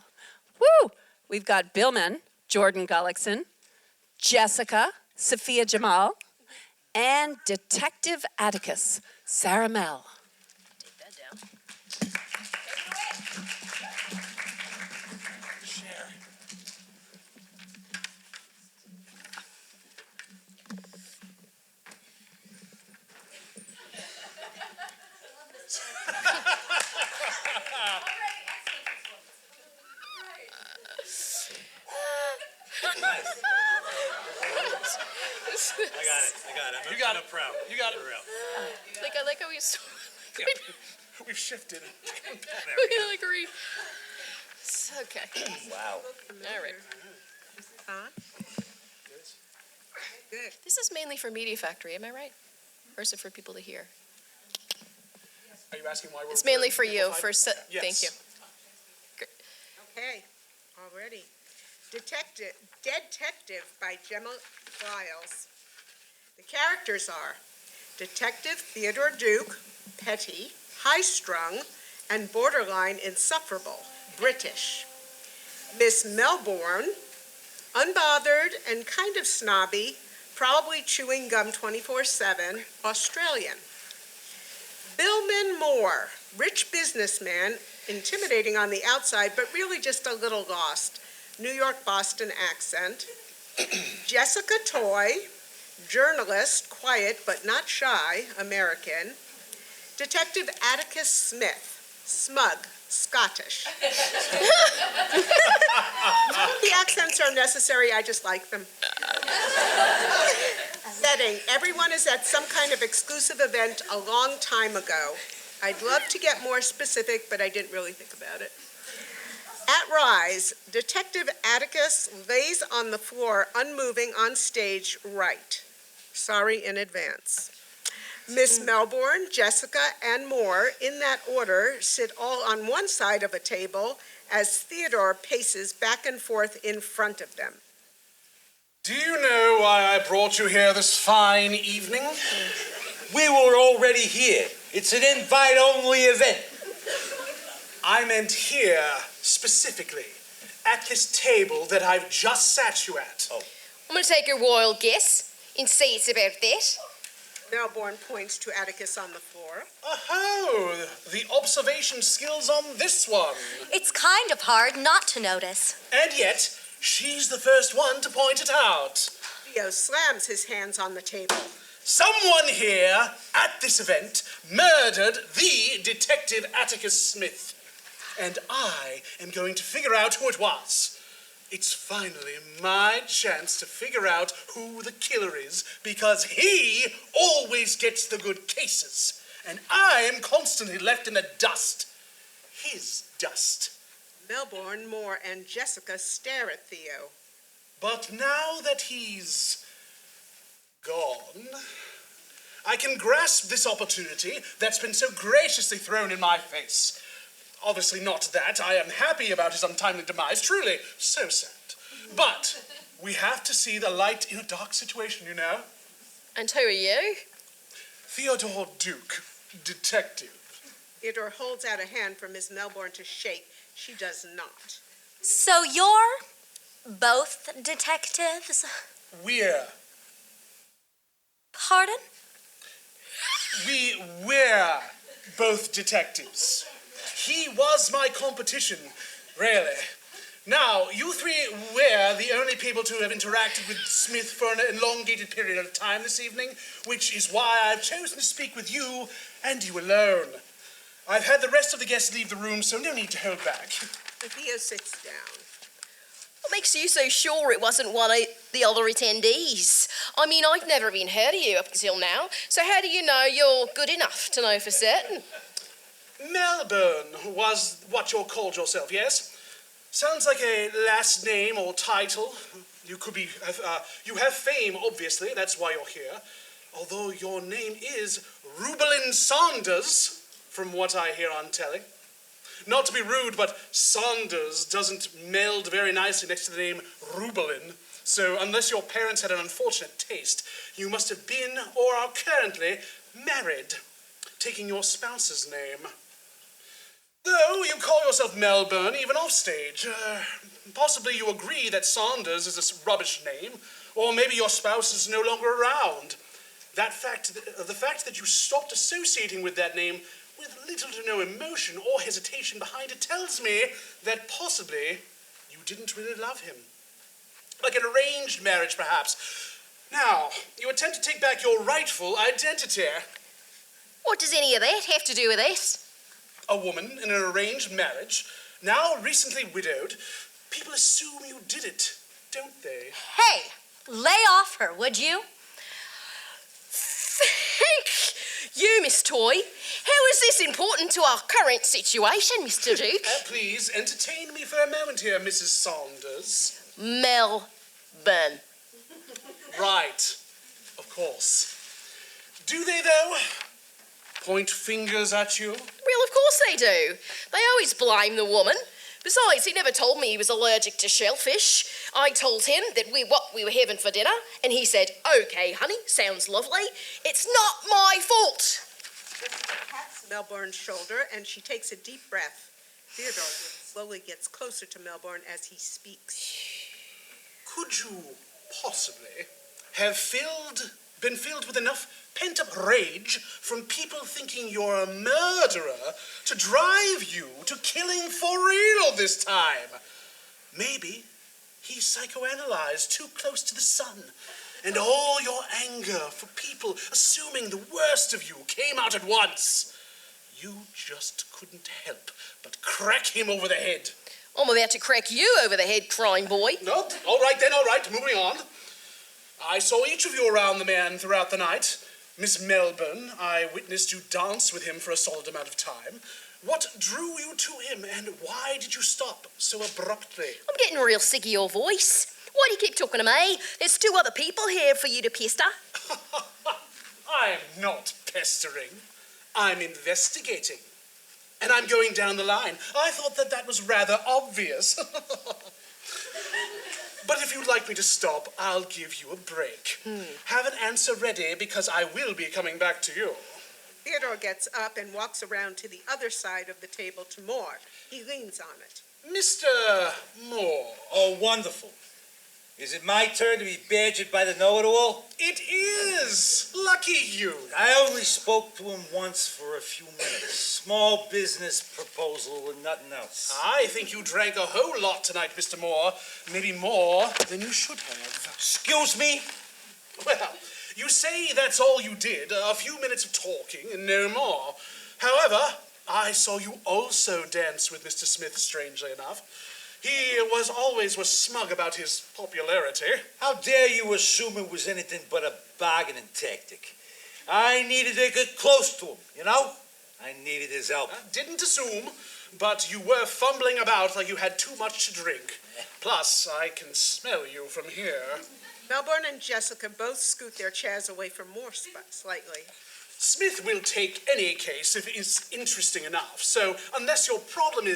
Woo! We've got Billman, Jordan Gullickson, Jessica, Sophia Jamal, and Detective Atticus, Sarah Mell. Take that down. I got it. You got it. Proud. You got it. For real. I like how we We've shifted. Okay. Wow. All right. Good. This is mainly for Media Factory, am I right? Or is it for people to hear? Are you asking why we're... It's mainly for you. Yes. Thank you. Okay, already. Detective by Gemma Lyles. The characters are Detective Theodore Duke, petty, high-strung, and borderline insufferable, British. Miss Melbourne, unbothered and kind of snobby, probably chewing gum 24/7, Australian. Billman Moore, rich businessman, intimidating on the outside, but really just a little lost, New York-Boston accent. Jessica Toy, journalist, quiet but not shy, American. Detective Atticus Smith, smug, Scottish. The accents are necessary, I just like them. Setting, everyone is at some kind of exclusive event a long time ago. I'd love to get more specific, but I didn't really think about it. At Rise, Detective Atticus lays on the floor, unmoving on stage, right. Sorry in advance. Miss Melbourne, Jessica, and Moore, in that order, sit all on one side of a table as Theodore paces back and forth in front of them. Do you know why I brought you here this fine evening? We were already here. It's an invite-only event. I meant here, specifically, at this table that I've just sat you at. Oh. I'm going to take a wild guess and say it's about that. Melbourne points to Atticus on the floor. Oh, the observation skills on this one. It's kind of hard not to notice. And yet, she's the first one to point it out. Theo slams his hands on the table. Someone here at this event murdered the Detective Atticus Smith. And I am going to figure out who it was. It's finally my chance to figure out who the killer is, because he always gets the good cases, and I am constantly left in the dust. His dust. Melbourne, Moore, and Jessica stare at Theo. But now that he's gone, I can grasp this opportunity that's been so graciously thrown in my face. Obviously not that I am happy about his untimely demise, truly, so sad. But we have to see the light in a dark situation, you know. And who are you? Theodore Duke, detective. Theodore holds out a hand for Miss Melbourne to shake. She does not. So you're both detectives? We're. Pardon? We're both detectives. He was my competition, really. Now, you three were the only people to have interacted with Smith for an elongated period of time this evening, which is why I've chosen to speak with you and you alone. I've had the rest of the guests leave the room, so no need to hold back. Theo sits down. What makes you so sure it wasn't one of the other attendees? I mean, I've never even heard of you up until now, so how do you know you're good enough to know for certain? Melbourne was what you called yourself, yes? Sounds like a last name or title. You could be, you have fame, obviously, that's why you're here. Although your name is Rubelin Saunders, from what I hear on telly. Not to be rude, but Saunders doesn't meld very nicely next to the name Rubelin. So unless your parents had an unfortunate taste, you must have been or are currently married, taking your spouse's name. Though you call yourself Melbourne, even off stage. Possibly you agree that Saunders is a rubbish name, or maybe your spouse is no longer around. The fact that you stopped associating with that name with little to no emotion or hesitation behind it tells me that possibly you didn't really love him. Like an arranged marriage, perhaps. Now, you attempt to take back your rightful identity. What does any of that have to do with this? A woman in an arranged marriage, now recently widowed, people assume you did it, don't they? Hey, lay off her, would you? Thank you, Miss Toy. How is this important to our current situation, Mr. Duke? Please entertain me for a moment here, Mrs. Saunders. Melbourne. Right, of course. Do they, though? Point fingers at you? Well, of course they do. They always blame the woman. Besides, he never told me he was allergic to shellfish. I told him that what we were having for dinner, and he said, "Okay, honey, sounds lovely. It's not my fault." Pats Melbourne's shoulder, and she takes a deep breath. Theodore slowly gets closer to Melbourne as he speaks. Could you possibly have been filled with enough pent-up rage from people thinking you're a murderer to drive you to killing for real this time? Maybe he psychoanalyzed too close to the sun, and all your anger for people assuming the worst of you came out at once. You just couldn't help but crack him over the head. I'm about to crack you over the head, crying boy. No, all right, moving on. I saw each of you around the man throughout the night. Miss Melbourne, I witnessed you dance with him for a solid amount of time. What drew you to him, and why did you stop so abruptly? I'm getting real sick of your voice. Why do you keep talking to me? There's 2 other people here for you to pester. I'm not pestering. I'm investigating. And I'm going down the line. I thought that was rather obvious. But if you'd like me to stop, I'll give you a break. Have an answer ready, because I will be coming back to you. Theodore gets up and walks around to the other side of the table to Moore. He leans on it. Mr. Moore. Oh, wonderful. Is it my turn to be badgered by the know-it-all? It is! Lucky you! I only spoke to him once for a few minutes. Small business proposal and nothing else. I think you drank a whole lot tonight, Mr. Moore. Maybe more than you should have. Excuse me? Well, you say that's all you did, a few minutes of talking and no more. However, I saw you also dance with Mr. Smith, strangely enough. He always smug about his popularity. How dare you assume it was anything but a bargaining tactic? I needed to get close to him, you know? I needed his help. I didn't assume, but you were fumbling about like you had too much to drink. Plus, I can smell you from here. Melbourne and Jessica both scoot their chairs away from Moore slightly. Smith will take any case if it's interesting enough. So unless your problem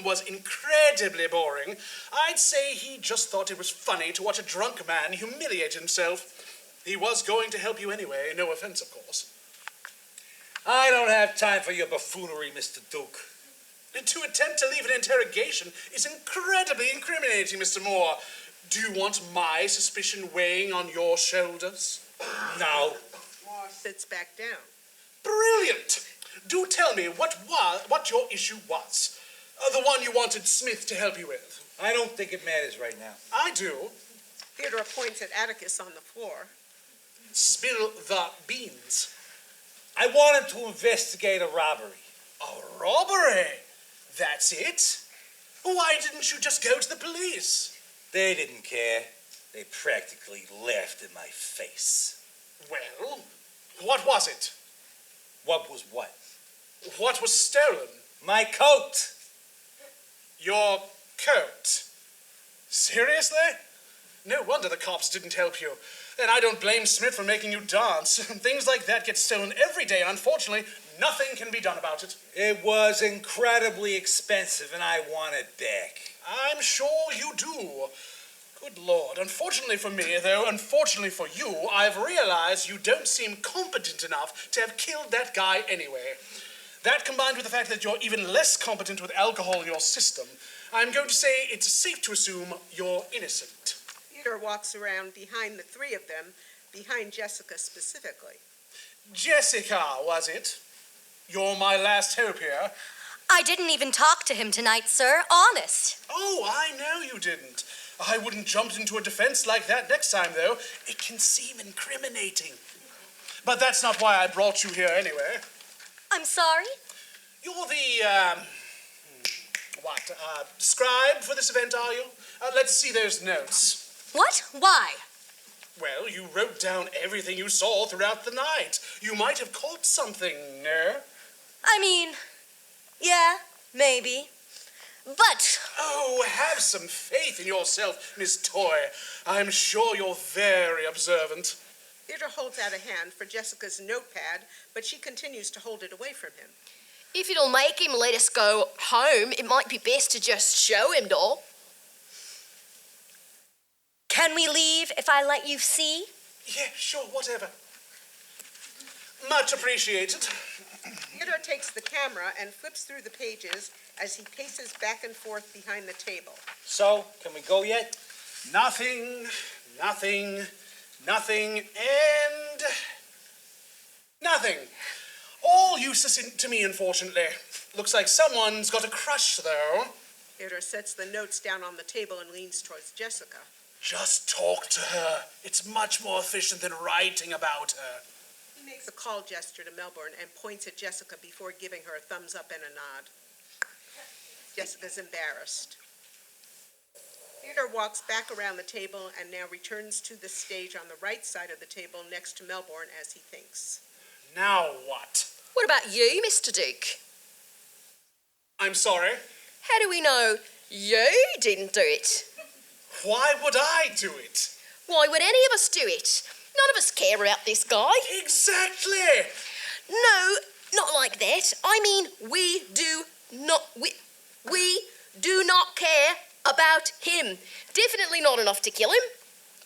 was incredibly boring, I'd say he just thought it was funny to watch a drunk man humiliate himself. He was going to help you anyway, no offense, of course. I don't have time for your buffoonery, Mr. Duke. And to attempt to leave an interrogation is incredibly incriminating, Mr. Moore. Do you want my suspicion weighing on your shoulders? No. Moore sits back down. Brilliant! Do tell me what your issue was. The one you wanted Smith to help you with. I don't think it matters right now. I do. Theodore points at Atticus on the floor. Spill the beans. I wanted to investigate a robbery. A robbery? That's it? Why didn't you just go to the police? They didn't care. They practically laughed in my face. Well, what was it? What was what? What was stolen? My coat! Your coat? Seriously? No wonder the cops didn't help you. And I don't blame Smith for making you dance. Things like that get stolen every day, and unfortunately, nothing can be done about it. It was incredibly expensive, and I want it back. I'm sure you do. Good Lord. Unfortunately for me, though, unfortunately for you, I've realized you don't seem competent enough to have killed that guy anyway. That combined with the fact that you're even less competent with alcohol in your system, I'm going to say it's safe to assume you're innocent. Theodore walks around behind the three of them, behind Jessica specifically. Jessica, was it? You're my last hope here. I didn't even talk to him tonight, sir. Honest. Oh, I know you didn't. I wouldn't jump into a defense like that next time, though. It can seem incriminating. But that's not why I brought you here anyway. I'm sorry? You're the, scribe for this event, are you? Let's see those notes. What? Why? Well, you wrote down everything you saw throughout the night. You might have caught something, no? I mean, yeah, maybe. But... Oh, have some faith in yourself, Miss Toy. I'm sure you're very observant. Theodore holds out a hand for Jessica's notepad, but she continues to hold it away from him. If it'll make him let us go home, it might be best to just show him, doll. Can we leave if I let you see? Yeah, sure, whatever. Much appreciated. Theodore takes the camera and flips through the pages as he paces back and forth behind the table. So, can we go yet? Nothing, and nothing. All useless to me, unfortunately. Looks like someone's got a crush, though. Theodore sets the notes down on the table and leans towards Jessica. Just talk to her. It's much more efficient than writing about her. He makes a call gesture to Melbourne and points at Jessica before giving her a thumbs up and a nod. Jessica's embarrassed. Theodore walks back around the table and now returns to the stage on the right side of the table next to Melbourne as he thinks. Now what? What about you, Mr. Duke? I'm sorry? How do we know you didn't do it? Why would I do it? Why would any of us do it? None of us care about this guy. Exactly. No, not like that. I mean, we do not care about him. Definitely not enough to kill him.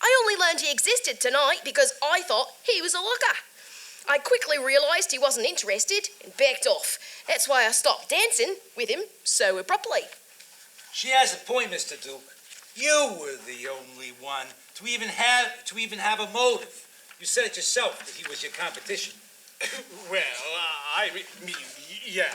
I only learned he existed tonight because I thought he was a looker. I quickly realised he wasn't interested and backed off. That's why I stopped dancing with him so abruptly. She has a point, Mr. Duke. You were the only one to even have a motive. You said it yourself that he was your competition. Well, I mean, yeah.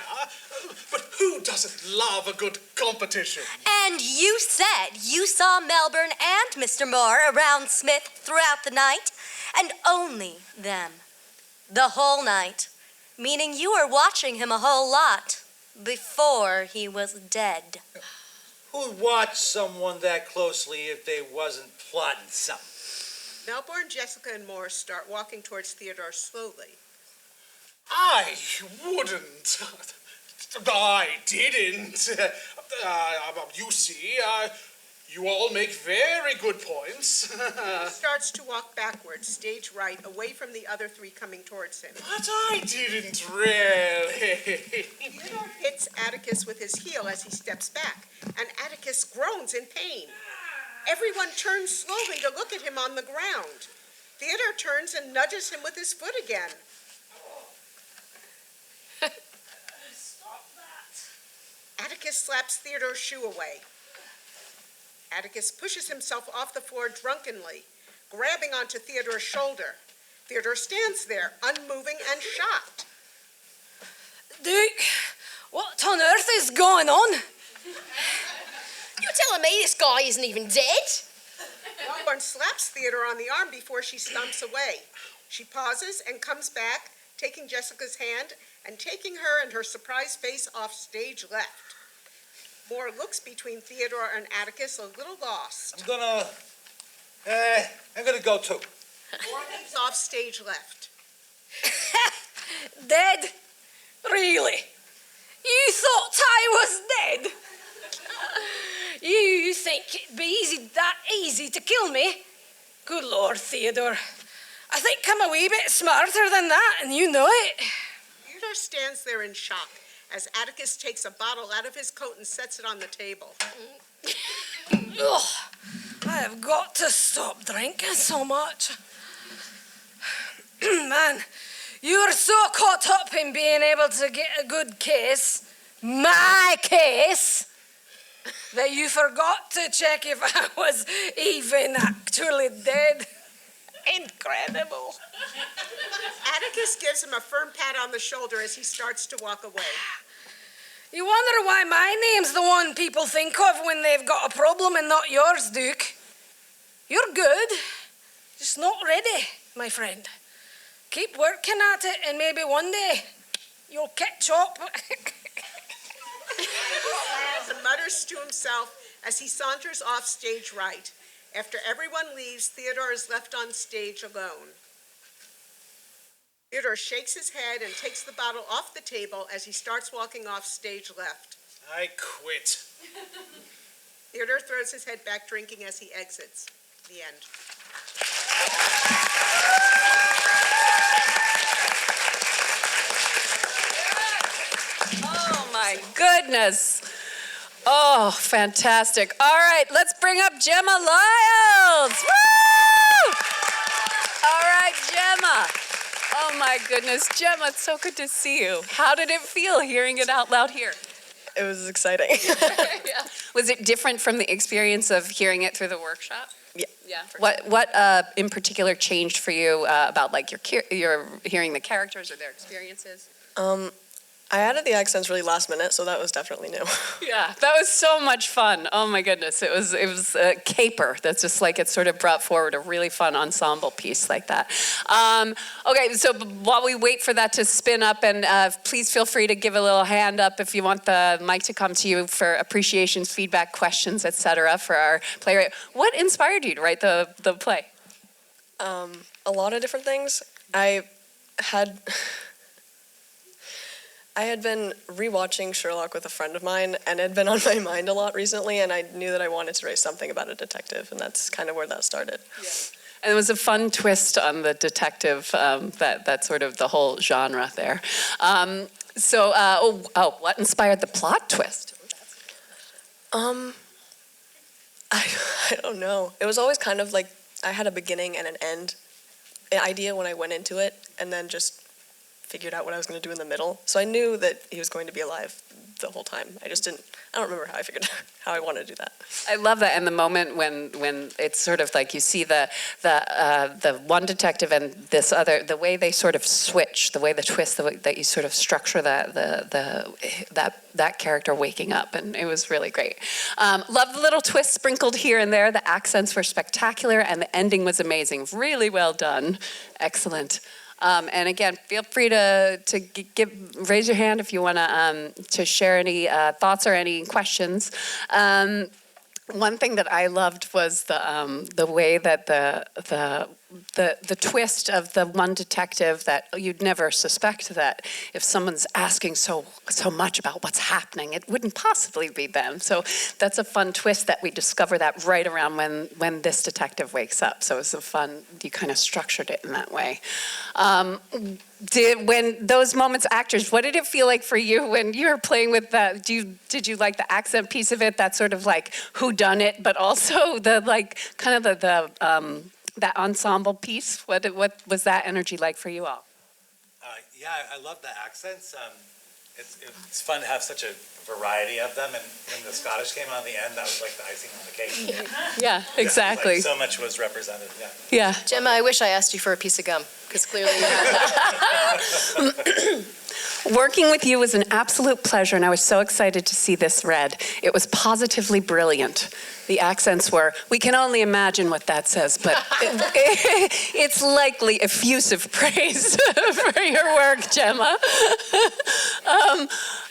But who doesn't love a good competition? And you said you saw Melbourne and Mr. Moore around Smith throughout the night, and only them. The whole night. Meaning you were watching him a whole lot before he was dead. Who'd watch someone that closely if they wasn't plotting something? Melbourne, Jessica, and Moore start walking towards Theodore slowly. I wouldn't. I didn't. You see, you all make very good points. He starts to walk backwards, stage right, away from the other three coming towards him. But I didn't really. Theodore hits Atticus with his heel as he steps back, and Atticus groans in pain. Everyone turns slowly to look at him on the ground. Theodore turns and nudges him with his foot again. Stop that. Atticus slaps Theodore's shoe away. Atticus pushes himself off the floor drunkenly, grabbing onto Theodore's shoulder. Theodore stands there, unmoving and shocked. Duke, what on earth is going on? You're telling me this guy isn't even dead? Melbourne slaps Theodore on the arm before she stomps away. She pauses and comes back, taking Jessica's hand and taking her and her surprised face off stage left. Moore looks between Theodore and Atticus, a little lost. I'm gonna go too. Moore leaves off stage left. Dead? Really? You thought I was dead? You think it'd be that easy to kill me? Good Lord, Theodore. I think I'm a wee bit smarter than that, and you know it. Theodore stands there in shock as Atticus takes a bottle out of his coat and sets it on the table. Ugh, I have got to stop drinking so much. Man, you were so caught up in being able to get a good case, my case, that you forgot to check if I was even actually dead. Incredible. Atticus gives him a firm pat on the shoulder as he starts to walk away. You wonder why my name's the one people think of when they've got a problem and not yours, Duke. You're good, just not ready, my friend. Keep working at it and maybe one day you'll catch up. And mutters to himself as he saunters off stage right. After everyone leaves, Theodore is left on stage alone. Theodore shakes his head and takes the bottle off the table as he starts walking off stage left. I quit. Theodore throws his head back, drinking as he exits. The end. Oh my goodness. Oh, fantastic. All right, let's bring up Gemma Lyles. Woo! All right, Gemma. Oh my goodness, Gemma, it's so good to see you. How did it feel hearing it out loud here? It was exciting. Yeah. Was it different from the experience of hearing it through the workshop? Yeah. Yeah. What in particular changed for you about like your hearing the characters or their experiences? I added the accents really last minute, so that was definitely new. Yeah, that was so much fun. Oh my goodness, it was a caper. That's just like it sort of brought forward a really fun ensemble piece like that. Okay, so while we wait for that to spin up, and please feel free to give a little hand up if you want the mic to come to you for appreciations, feedback, questions, etc. for our playwright. What inspired you to write the play? A lot of different things. I had been rewatching Sherlock with a friend of mine, and it had been on my mind a lot recently, and I knew that I wanted to write something about a detective, and that's kind of where that started. Yeah. And it was a fun twist on the detective, that sort of the whole genre there. What inspired the plot twist? I don't know. It was always kind of like I had a beginning and an end idea when I went into it, and then just figured out what I was going to do in the middle. So I knew that he was going to be alive the whole time. I don't remember how I wanted to do that. I love that. And the moment when it's sort of like you see the one detective and this other, the way they sort of switch, the way the twist, the way that you sort of structure that character waking up, and it was really great. Love the little twists sprinkled here and there. The accents were spectacular, and the ending was amazing. Really well done. Excellent. And again, feel free to raise your hand if you want to share any thoughts or any questions. One thing that I loved was the way that the twist of the one detective, that you'd never suspect that if someone's asking so much about what's happening, it wouldn't possibly be them. So that's a fun twist that we discover that right around when this detective wakes up. So it's you kind of structured it in that way. When those moments, actors, what did it feel like for you when you were playing with that? Did you like the accent piece of it? That sort of like whodunit, but also the like kind of that ensemble piece. What was that energy like for you all? Yeah, I love the accents. It's fun to have such a variety of them, and when the Scottish came on the end, that was like the icing on the cake. Yeah, exactly. Like so much was represented. Yeah. Yeah. Gemma, I wish I asked you for a piece of gum, because clearly you have that. Working with you was an absolute pleasure, and I was so excited to see this read. It was positively brilliant. The accents were, we can only imagine what that says, but it's likely effusive praise for your work, Gemma.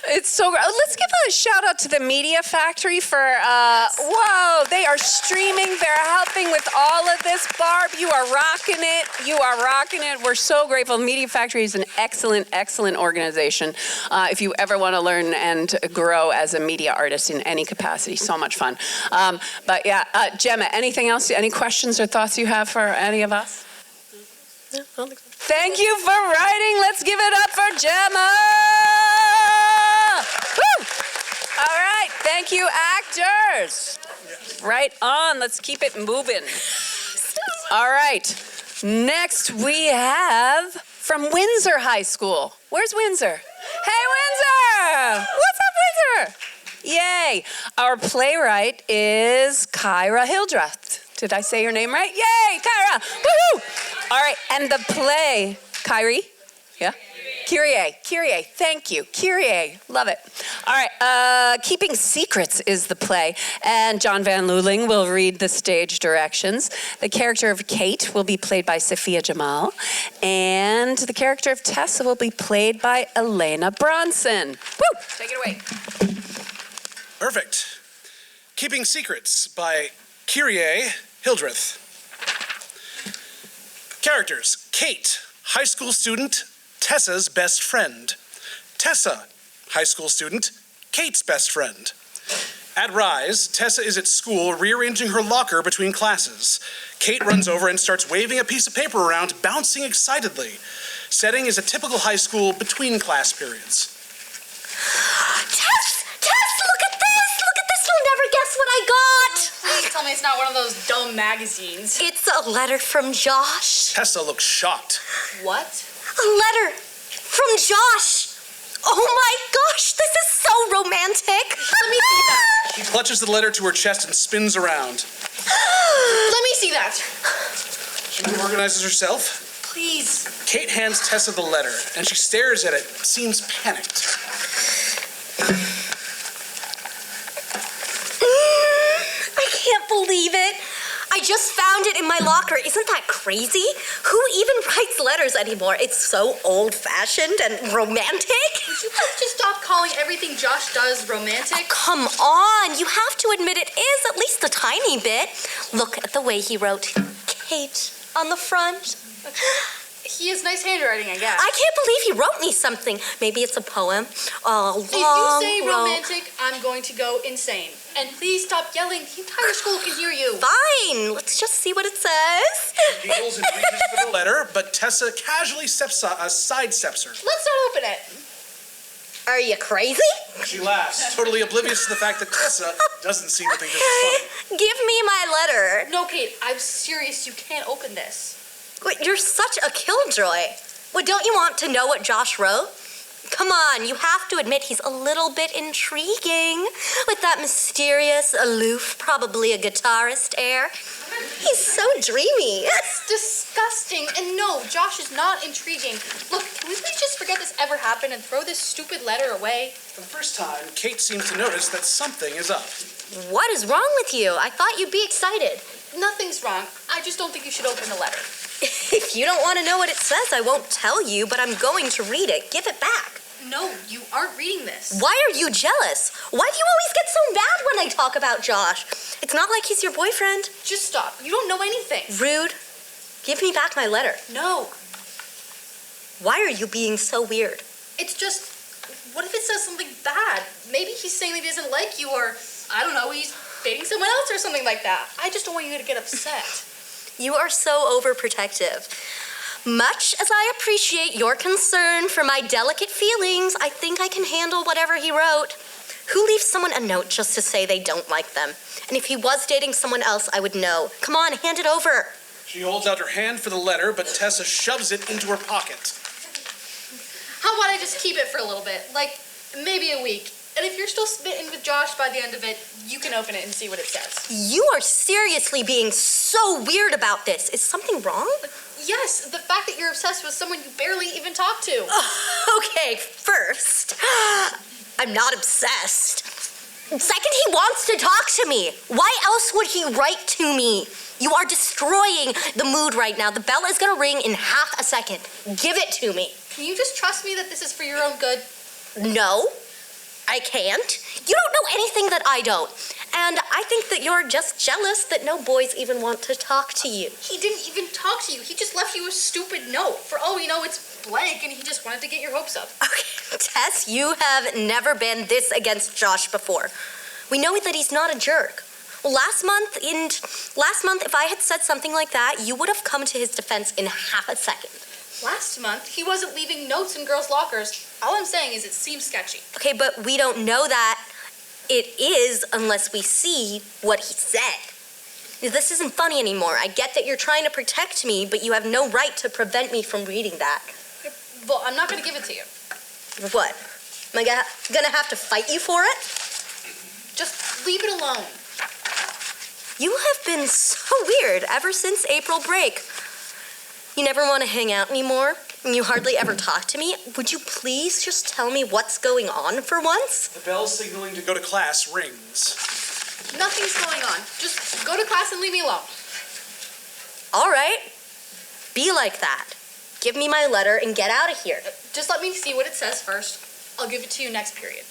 It's so great. Let's give a shout out to the Media Factory for, whoa, they are streaming. They're helping with all of this. Barb, you are rocking it. You are rocking it. We're so grateful. Media Factory is an excellent, excellent organization. If you ever want to learn and grow as a media artist in any capacity, so much fun. But yeah, Gemma, anything else? Any questions or thoughts you have for any of us? No, I don't think so. Thank you for writing. Let's give it up for Gemma. Woo! All right, thank you, actors. Right on, let's keep it moving. All right, next we have from Windsor High School. Where's Windsor? Hey, Windsor! What's up, Windsor? Yay! Our playwright is Kyra Hildreth. Did I say your name right? Yay, Kyra! Woohoo! All right, and the play, Kyrie? Yeah? Kyrie, thank you. Kyrie, love it. All right, Keeping Secrets is the play, and John Van Luling will read the stage directions. The character of Kate will be played by Sophia Jamal, and the character of Tessa will be played by Elena Bronson. Woo! Take it away. Perfect. Keeping Secrets by Kyrie Hildreth. Characters: Kate, high school student, Tessa's best friend. Tessa, high school student, Kate's best friend. At Rise, Tessa is at school rearranging her locker between classes. Kate runs over and starts waving a piece of paper around, bouncing excitedly. Setting is a typical high school between class periods. Tess, look at this! Look at this! You'll never guess what I got! Please tell me it's not one of those dumb magazines. It's a letter from Josh. Tessa looks shocked. What? A letter from Josh. Oh my gosh, this is so romantic. Let me see that. She clutches the letter to her chest and spins around. Let me see that. She reorganizes herself. Please. Kate hands Tessa the letter, and she stares at it, seems panicked. I can't believe it. I just found it in my locker. Isn't that crazy? Who even writes letters anymore? It's so old-fashioned and romantic. Would you please just stop calling everything Josh does romantic? Oh, come on. You have to admit it is at least a tiny bit. Look at the way he wrote Kate on the front. He has nice handwriting, I guess. I can't believe he wrote me something. Maybe it's a poem. If you say romantic, I'm going to go insane. And please stop yelling. The entire school can hear you. Fine. Let's just see what it says. She giggles and reaches for the letter, but Tessa casually sidesteps her. Let's not open it. Are you crazy? She laughs, totally oblivious to the fact that Tessa doesn't seem to think this is funny. Give me my letter. No, Kate, I'm serious. You can't open this. Wait, you're such a killjoy. Well, don't you want to know what Josh wrote? Come on, you have to admit he's a little bit intriguing. With that mysterious, aloof, probably a guitarist air. He's so dreamy. That's disgusting. And no, Josh is not intriguing. Look, can we please just forget this ever happened and throw this stupid letter away? For the first time, Kate seems to notice that something is up. What is wrong with you? I thought you'd be excited. Nothing's wrong. I just don't think you should open the letter. If you don't want to know what it says, I won't tell you, but I'm going to read it. Give it back. No, you aren't reading this. Why are you jealous? Why do you always get so mad when I talk about Josh? It's not like he's your boyfriend. Just stop. You don't know anything. Rude. Give me back my letter. No. Why are you being so weird? It's just, what if it says something bad? Maybe he's saying that he doesn't like you, or, I don't know, he's dating someone else or something like that. I just don't want you to get upset. You are so overprotective. Much as I appreciate your concern for my delicate feelings, I think I can handle whatever he wrote. Who leaves someone a note just to say they don't like them? And if he was dating someone else, I would know. Come on, hand it over. She holds out her hand for the letter, but Tessa shoves it into her pocket. How about I just keep it for a little bit? Like, maybe a week. And if you're still smitten with Josh by the end of it, you can open it and see what it says. You are seriously being so weird about this. Is something wrong? Yes, the fact that you're obsessed with someone you barely even talk to. Okay, first, I'm not obsessed. Second, he wants to talk to me. Why else would he write to me? You are destroying the mood right now. The bell is gonna ring in half a second. Give it to me. Can you just trust me that this is for your own good? No, I can't. You don't know anything that I don't. And I think that you're just jealous that no boys even want to talk to you. He didn't even talk to you. He just left you a stupid note. For all we know, it's blank, and he just wanted to get your hopes up. Okay, Tess, you have never been this against Josh before. We know that he's not a jerk. Well, last month, if I had said something like that, you would have come to his defense in half a second. Last month, he wasn't leaving notes in girls' lockers. All I'm saying is it seems sketchy. Okay, but we don't know that it is unless we see what he said. This isn't funny anymore. I get that you're trying to protect me, but you have no right to prevent me from reading that. Well, I'm not going to give it to you. What? Am I gonna have to fight you for it? Just leave it alone. You have been so weird ever since April break. You never want to hang out anymore, and you hardly ever talk to me. Would you please just tell me what's going on for once? The bell signaling to go to class rings. Nothing's going on. Just go to class and leave me alone. All right. Be like that. Give me my letter and get out of here. Just let me see what it says first. I'll give it to you next period.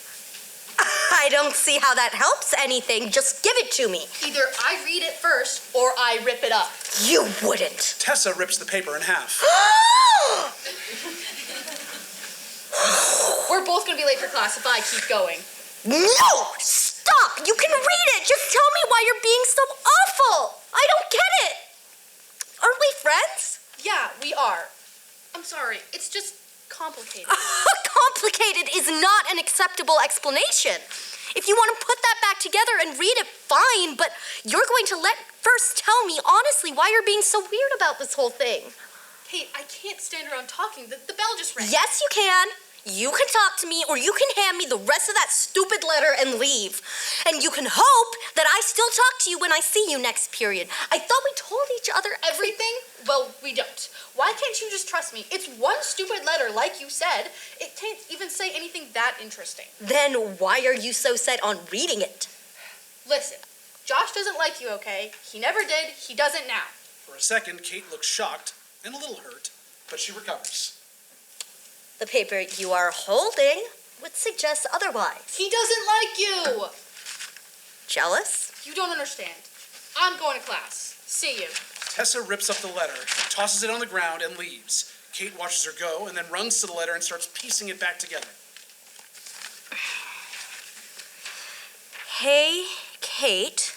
I don't see how that helps anything. Just give it to me. Either I read it first or I rip it up. You wouldn't. Tessa rips the paper in half. We're both going to be late for class if I keep going. No! Stop! You can read it! Just tell me why you're being so awful! I don't get it! Aren't we friends? Yeah, we are. I'm sorry. It's just complicated. Complicated is not an acceptable explanation. If you want to put that back together and read it, fine, but you're going to first tell me honestly why you're being so weird about this whole thing. Kate, I can't stand around talking. The bell just rang. Yes, you can. You can talk to me, or you can hand me the rest of that stupid letter and leave. And you can hope that I still talk to you when I see you next period. I thought we told each other everything. Well, we don't. Why can't you just trust me? It's one stupid letter, like you said. It can't even say anything that interesting. Then why are you so set on reading it? Listen, Josh doesn't like you, okay? He never did. He doesn't now. For a second, Kate looks shocked and a little hurt, but she recovers. The paper you are holding would suggest otherwise. He doesn't like you. Jealous? You don't understand. I'm going to class. See you. Tessa rips up the letter, tosses it on the ground, and leaves. Kate watches her go and then runs to the letter and starts piecing it back together. Hey, Kate.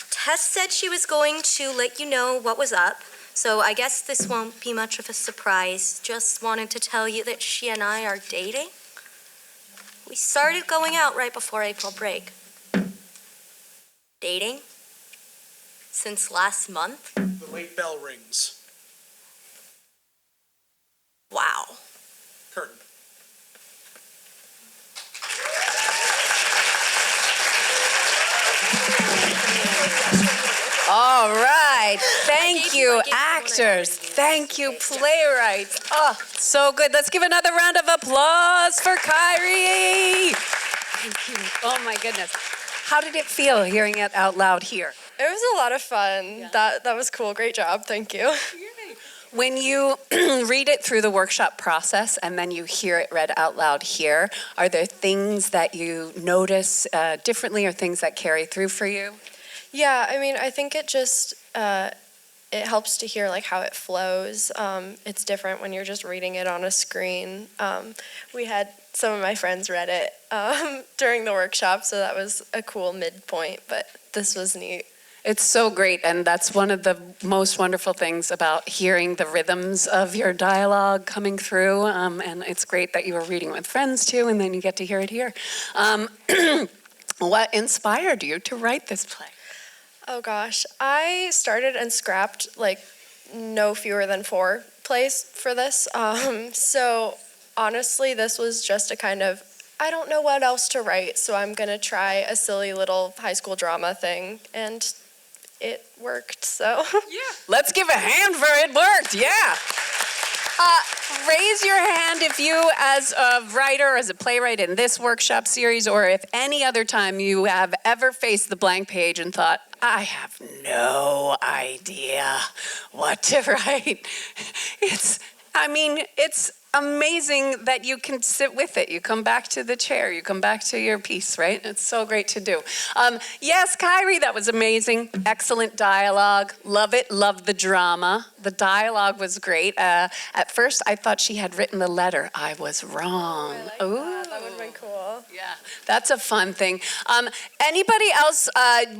Tess said she was going to let you know what was up. So I guess this won't be much of a surprise. Just wanted to tell you that she and I are dating. We started going out right before April break. Dating? Since last month? The late bell rings. Wow. Curtain. All right. Thank you, actors. Thank you, playwrights. Oh, so good. Let's give another round of applause for Kyrie. Thank you. Oh, my goodness. How did it feel hearing it out loud here? It was a lot of fun. Yeah. That was cool. Great job. Thank you. When you read it through the workshop process and then you hear it read out loud here, are there things that you notice differently or things that carry through for you? Yeah, I mean, I think it just, it helps to hear like how it flows. It's different when you're just reading it on a screen. We had some of my friends read it during the workshop, so that was a cool midpoint, but this was neat. It's so great, and that's one of the most wonderful things about hearing the rhythms of your dialogue coming through, and it's great that you were reading with friends too, and then you get to hear it here. What inspired you to write this play? Oh gosh, I started and scrapped like no fewer than 4 plays for this. So honestly, this was just a kind of, I don't know what else to write, so I'm gonna try a silly little high school drama thing, and it worked, so. Let's give a hand for it worked, yeah. Raise your hand if you, as a writer, as a playwright in this workshop series, or if any other time you have ever faced the blank page and thought, I have no idea what to write. It's amazing that you can sit with it. You come back to the chair. You come back to your piece, right? It's so great to do. Yes, Kyrie, that was amazing. Excellent dialogue. Love it. Love the drama. The dialogue was great. At first, I thought she had written the letter. I was wrong. Ooh. That would have been cool. Yeah, that's a fun thing. Anybody else,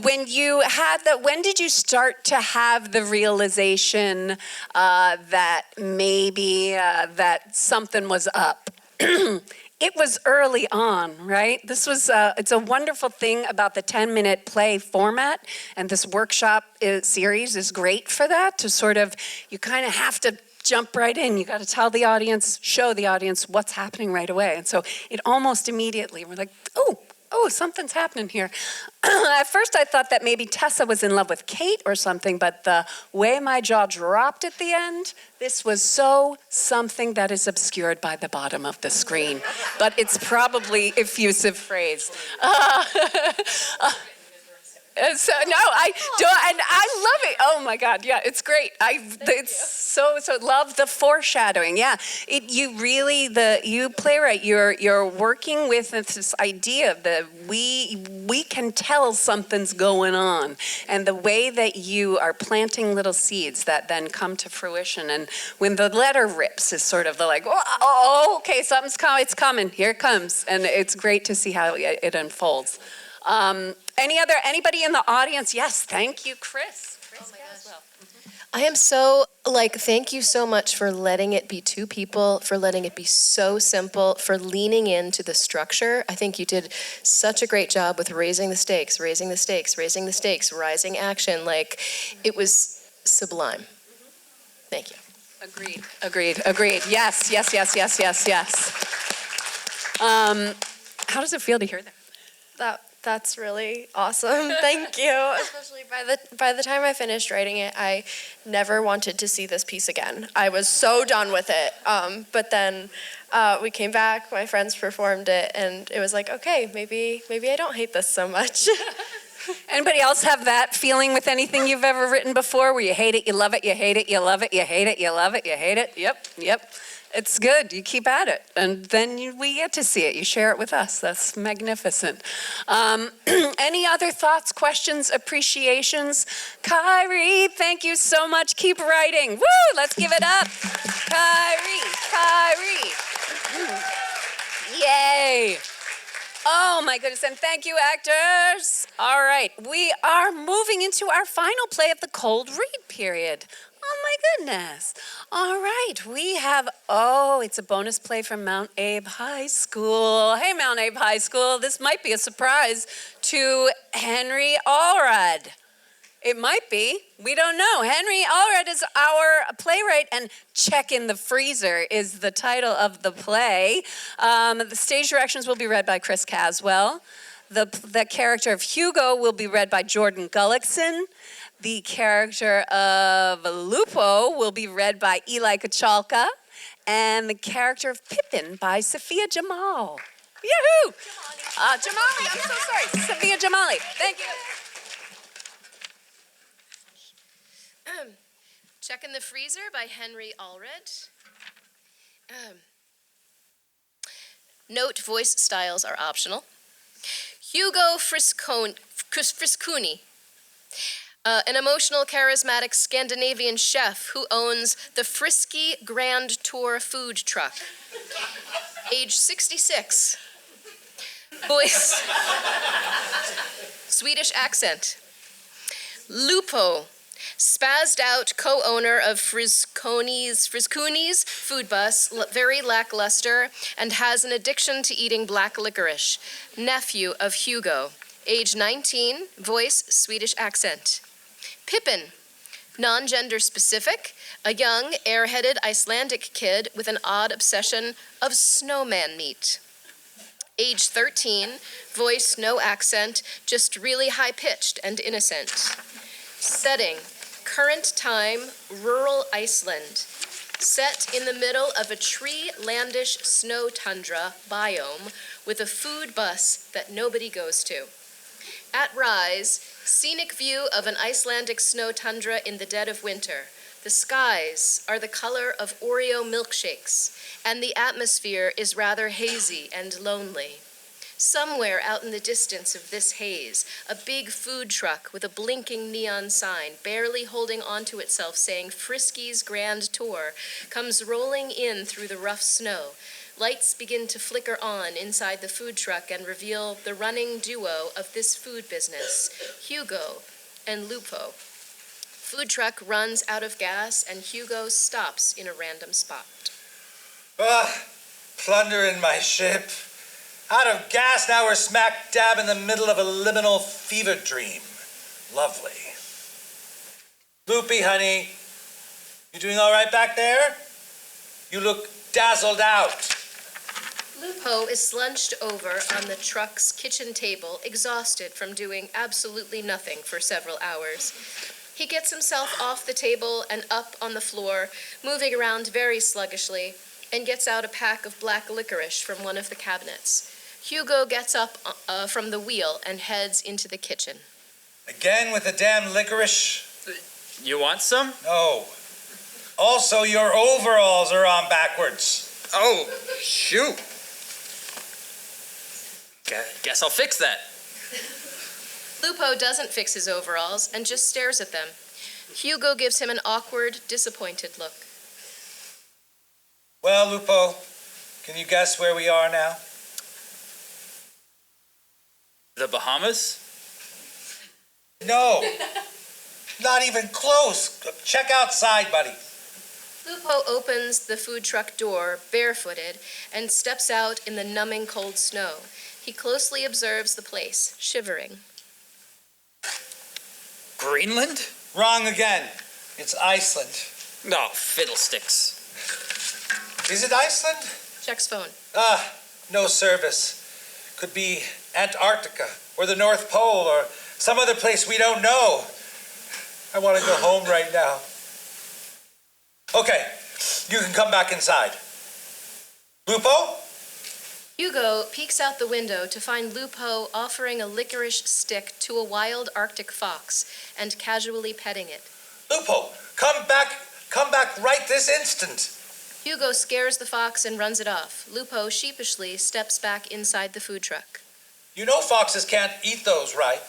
when did you start to have the realization that maybe that something was up? It was early on, right? This was, it's a wonderful thing about the 10-minute play format, and this workshop series is great for that, to sort of, you kind of have to jump right in. You got to tell the audience, show the audience what's happening right away. And so it almost immediately, we're like, oh, something's happening here. At first I thought that maybe Tessa was in love with Kate or something, but the way my jaw dropped at the end, this was so something that is obscured by the bottom of the screen. But it's probably effusive phrase. So no, I do, and I love it. Oh my God, yeah, it's great. So love the foreshadowing. Yeah, you playwright, you're working with this idea that we can tell something's going on, and the way that you are planting little seeds that then come to fruition. And when the letter rips, is sort of like, okay, something's coming. It's coming. Here it comes, and it's great to see how it unfolds. Anybody in the audience? Yes, thank you, Chris. I am so, thank you so much for letting it be two people, for letting it be so simple, for leaning into the structure. I think you did such a great job with raising the stakes, rising action. It was sublime. Thank you. Agreed. Yes. How does it feel to hear that? That's really awesome. Thank you. Especially by the time I finished writing it, I never wanted to see this piece again. I was so done with it. But then we came back, my friends performed it, and it was like, okay, maybe I don't hate this so much. Anybody else have that feeling with anything you've ever written before, where you hate it, you love it, you hate it, you love it, you hate it, you love it, you hate it? Yep. It's good. You keep at it. And then we get to see it. You share it with us. That's magnificent. Any other thoughts, questions, appreciations? Kyrie, thank you so much. Keep writing. Woo! Let's give it up. Kyrie. Yay. Oh my goodness, and thank you, actors. All right, we are moving into our final play of the cold read period. Oh my goodness. All right, we have, it's a bonus play from Mount Abe High School. Hey, Mount Abe High School, this might be a surprise to Henry Allred. It might be, we don't know. Henry Allred is our playwright, and Check in the Freezer is the title of the play. The stage directions will be read by Chris Caswell. The character of Hugo will be read by Jordan Gullickson. The character of Lupo will be read by Eli Kachalka, and the character of Pippin by Sophia Jamal. Yahoo! Jamali, I'm so sorry. Sophia Jamali, thank you. Check in the Freezer by Henry Allred. Note voice styles are optional. Hugo Friscuni. An emotional, charismatic Scandinavian chef who owns the Frisky Grand Tour food truck. Age 66. Voice. Swedish accent. Lupo. Spazzed out co-owner of Frisconi's food bus, very lackluster, and has an addiction to eating black licorice. Nephew of Hugo. Age 19. Voice, Swedish accent. Pippin, non-gender specific, a young, airheaded Icelandic kid with an odd obsession of snowman meat. Age 13, voice no accent, just really high-pitched and innocent. Setting, current time, rural Iceland. Set in the middle of a tree-landish snow tundra biome with a food bus that nobody goes to. At rise, scenic view of an Icelandic snow tundra in the dead of winter. The skies are the color of Oreo milkshakes, and the atmosphere is rather hazy and lonely. Somewhere out in the distance of this haze, a big food truck with a blinking neon sign, barely holding onto itself saying Frisky's Grand Tour, comes rolling in through the rough snow. Lights begin to flicker on inside the food truck and reveal the running duo of this food business, Hugo and Lupo. Food truck runs out of gas and Hugo stops in a random spot. Plunder in my ship. Out of gas, now we're smack dab in the middle of a liminal fever dream. Lovely. Loopy, honey, you doing all right back there? You look dazzled out. Lupo is slunched over on the truck's kitchen table, exhausted from doing absolutely nothing for several hours. He gets himself off the table and up on the floor, moving around very sluggishly, and gets out a pack of black licorice from one of the cabinets. Hugo gets up from the wheel and heads into the kitchen. Again with the damn licorice? You want some? No. Also, your overalls are on backwards. Oh, shoot. Guess I'll fix that. Lupo doesn't fix his overalls and just stares at them. Hugo gives him an awkward, disappointed look. Well, Lupo, can you guess where we are now? The Bahamas? No. Not even close. Check outside, buddy. Lupo opens the food truck door, barefooted, and steps out in the numbing cold snow. He closely observes the place, shivering. Greenland? Wrong again. It's Iceland. No, fiddlesticks. Is it Iceland? Checks phone. No service. Could be Antarctica or the North Pole or some other place we don't know. I want to go home right now. Okay, you can come back inside. Lupo? Hugo peeks out the window to find Lupo offering a licorice stick to a wild Arctic fox and casually petting it. Lupo, come back right this instant. Hugo scares the fox and runs it off. Lupo sheepishly steps back inside the food truck. You know foxes can't eat those, right?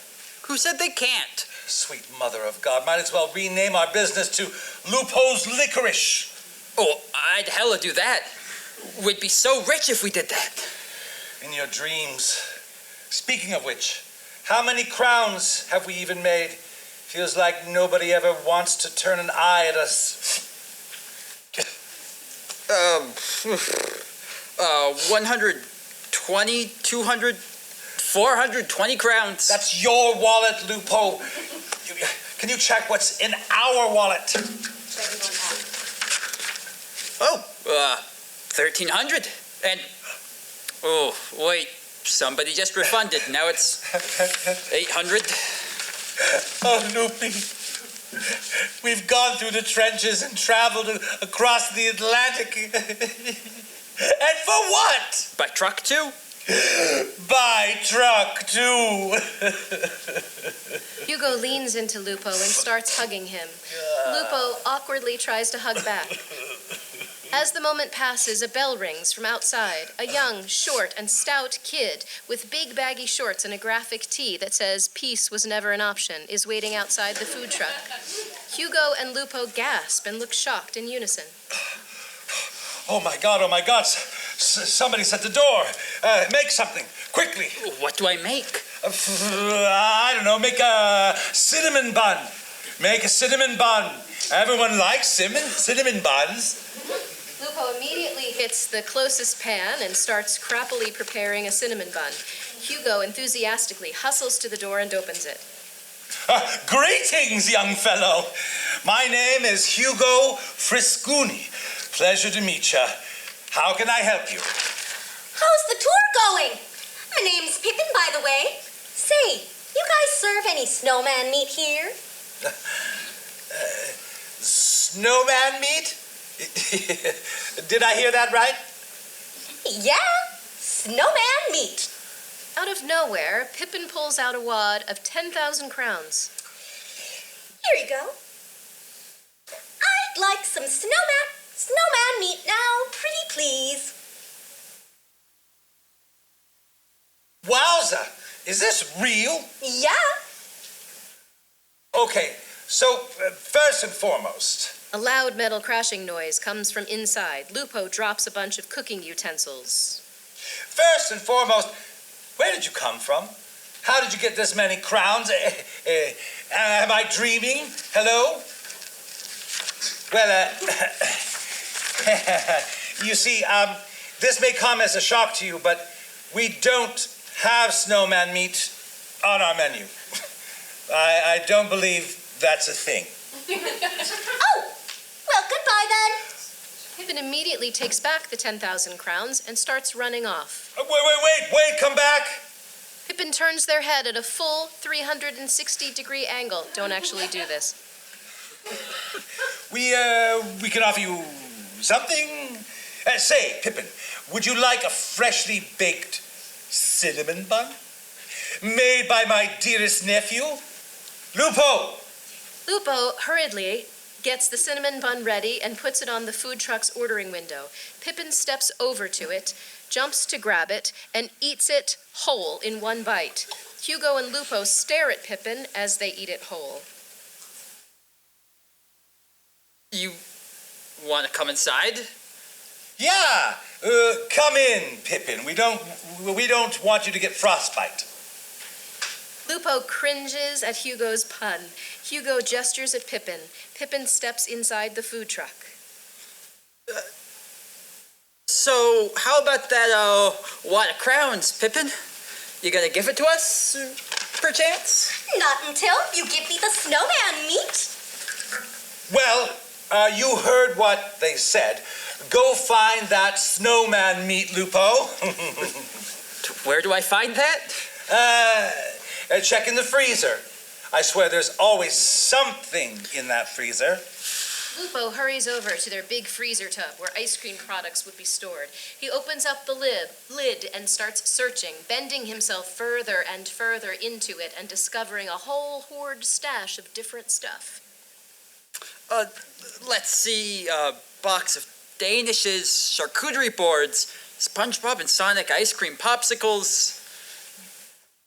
Who said they can't? Sweet mother of God, might as well rename our business to Lupo's Licorice. Oh, I'd hella do that. We'd be so rich if we did that. In your dreams. Speaking of which, how many crowns have we even made? Feels like nobody ever wants to turn an eye at us. 120, 200, 420 crowns. That's your wallet, Lupo. Can you check what's in our wallet? Oh, 1,300. And, oh, wait, somebody just refunded. Now it's 800. Oh, Loopy. We've gone through the trenches and traveled across the Atlantic. And for what? By truck too? By truck too. Hugo leans into Lupo and starts hugging him. Lupo awkwardly tries to hug back. As the moment passes, a bell rings from outside. A young, short, and stout kid with big baggy shorts and a graphic tee that says peace was never an option is waiting outside the food truck. Hugo and Lupo gasp and look shocked in unison. Oh my God, somebody's at the door. Make something, quickly. What do I make? I don't know, make a cinnamon bun. Make a cinnamon bun. Everyone likes cinnamon buns. Lupo immediately hits the closest pan and starts crappily preparing a cinnamon bun. Hugo enthusiastically hustles to the door and opens it. Greetings, young fellow. My name is Hugo Friscuni. Pleasure to meet you. How can I help you? How's the tour going? My name's Pippin, by the way. Say, you guys serve any snowman meat here? Snowman meat? Did I hear that right? Yeah, snowman meat. Out of nowhere, Pippin pulls out a wad of 10,000 crowns. Here you go. I'd like some snowman meat now, pretty please. Wowza! Is this real? Yeah. Okay, so first and foremost, A loud metal crashing noise comes from inside. Lupo drops a bunch of cooking utensils. First and foremost, where did you come from? How did you get this many crowns? Am I dreaming? Hello? Well, you see, this may come as a shock to you, but we don't have snowman meat on our menu. I don't believe that's a thing. Oh, well, goodbye then. Pippin immediately takes back the 10,000 crowns and starts running off. Wait, come back. Pippin turns their head at a full 360-degree angle. Don't actually do this. We can offer you something. Say, Pippin, would you like a freshly baked cinnamon bun? Made by my dearest nephew, Lupo. Lupo hurriedly gets the cinnamon bun ready and puts it on the food truck's ordering window. Pippin steps over to it, jumps to grab it, and eats it whole in one bite. Hugo and Lupo stare at Pippin as they eat it whole. You want to come inside? Yeah, come in, Pippin. We don't want you to get frostbite. Lupo cringes at Hugo's pun. Hugo gestures at Pippin. Pippin steps inside the food truck. So, how about that, wad of crowns, Pippin? You gonna give it to us, perchance? Not until you give me the snowman meat. Well, you heard what they said. Go find that snowman meat, Lupo. Where do I find that? Check in the freezer. I swear there's always something in that freezer. Lupo hurries over to their big freezer tub where ice cream products would be stored. He opens up the lid and starts searching, bending himself further and further into it and discovering a whole hoard stash of different stuff. Let's see, a box of Danishes, charcuterie boards, SpongeBob and Sonic ice cream popsicles,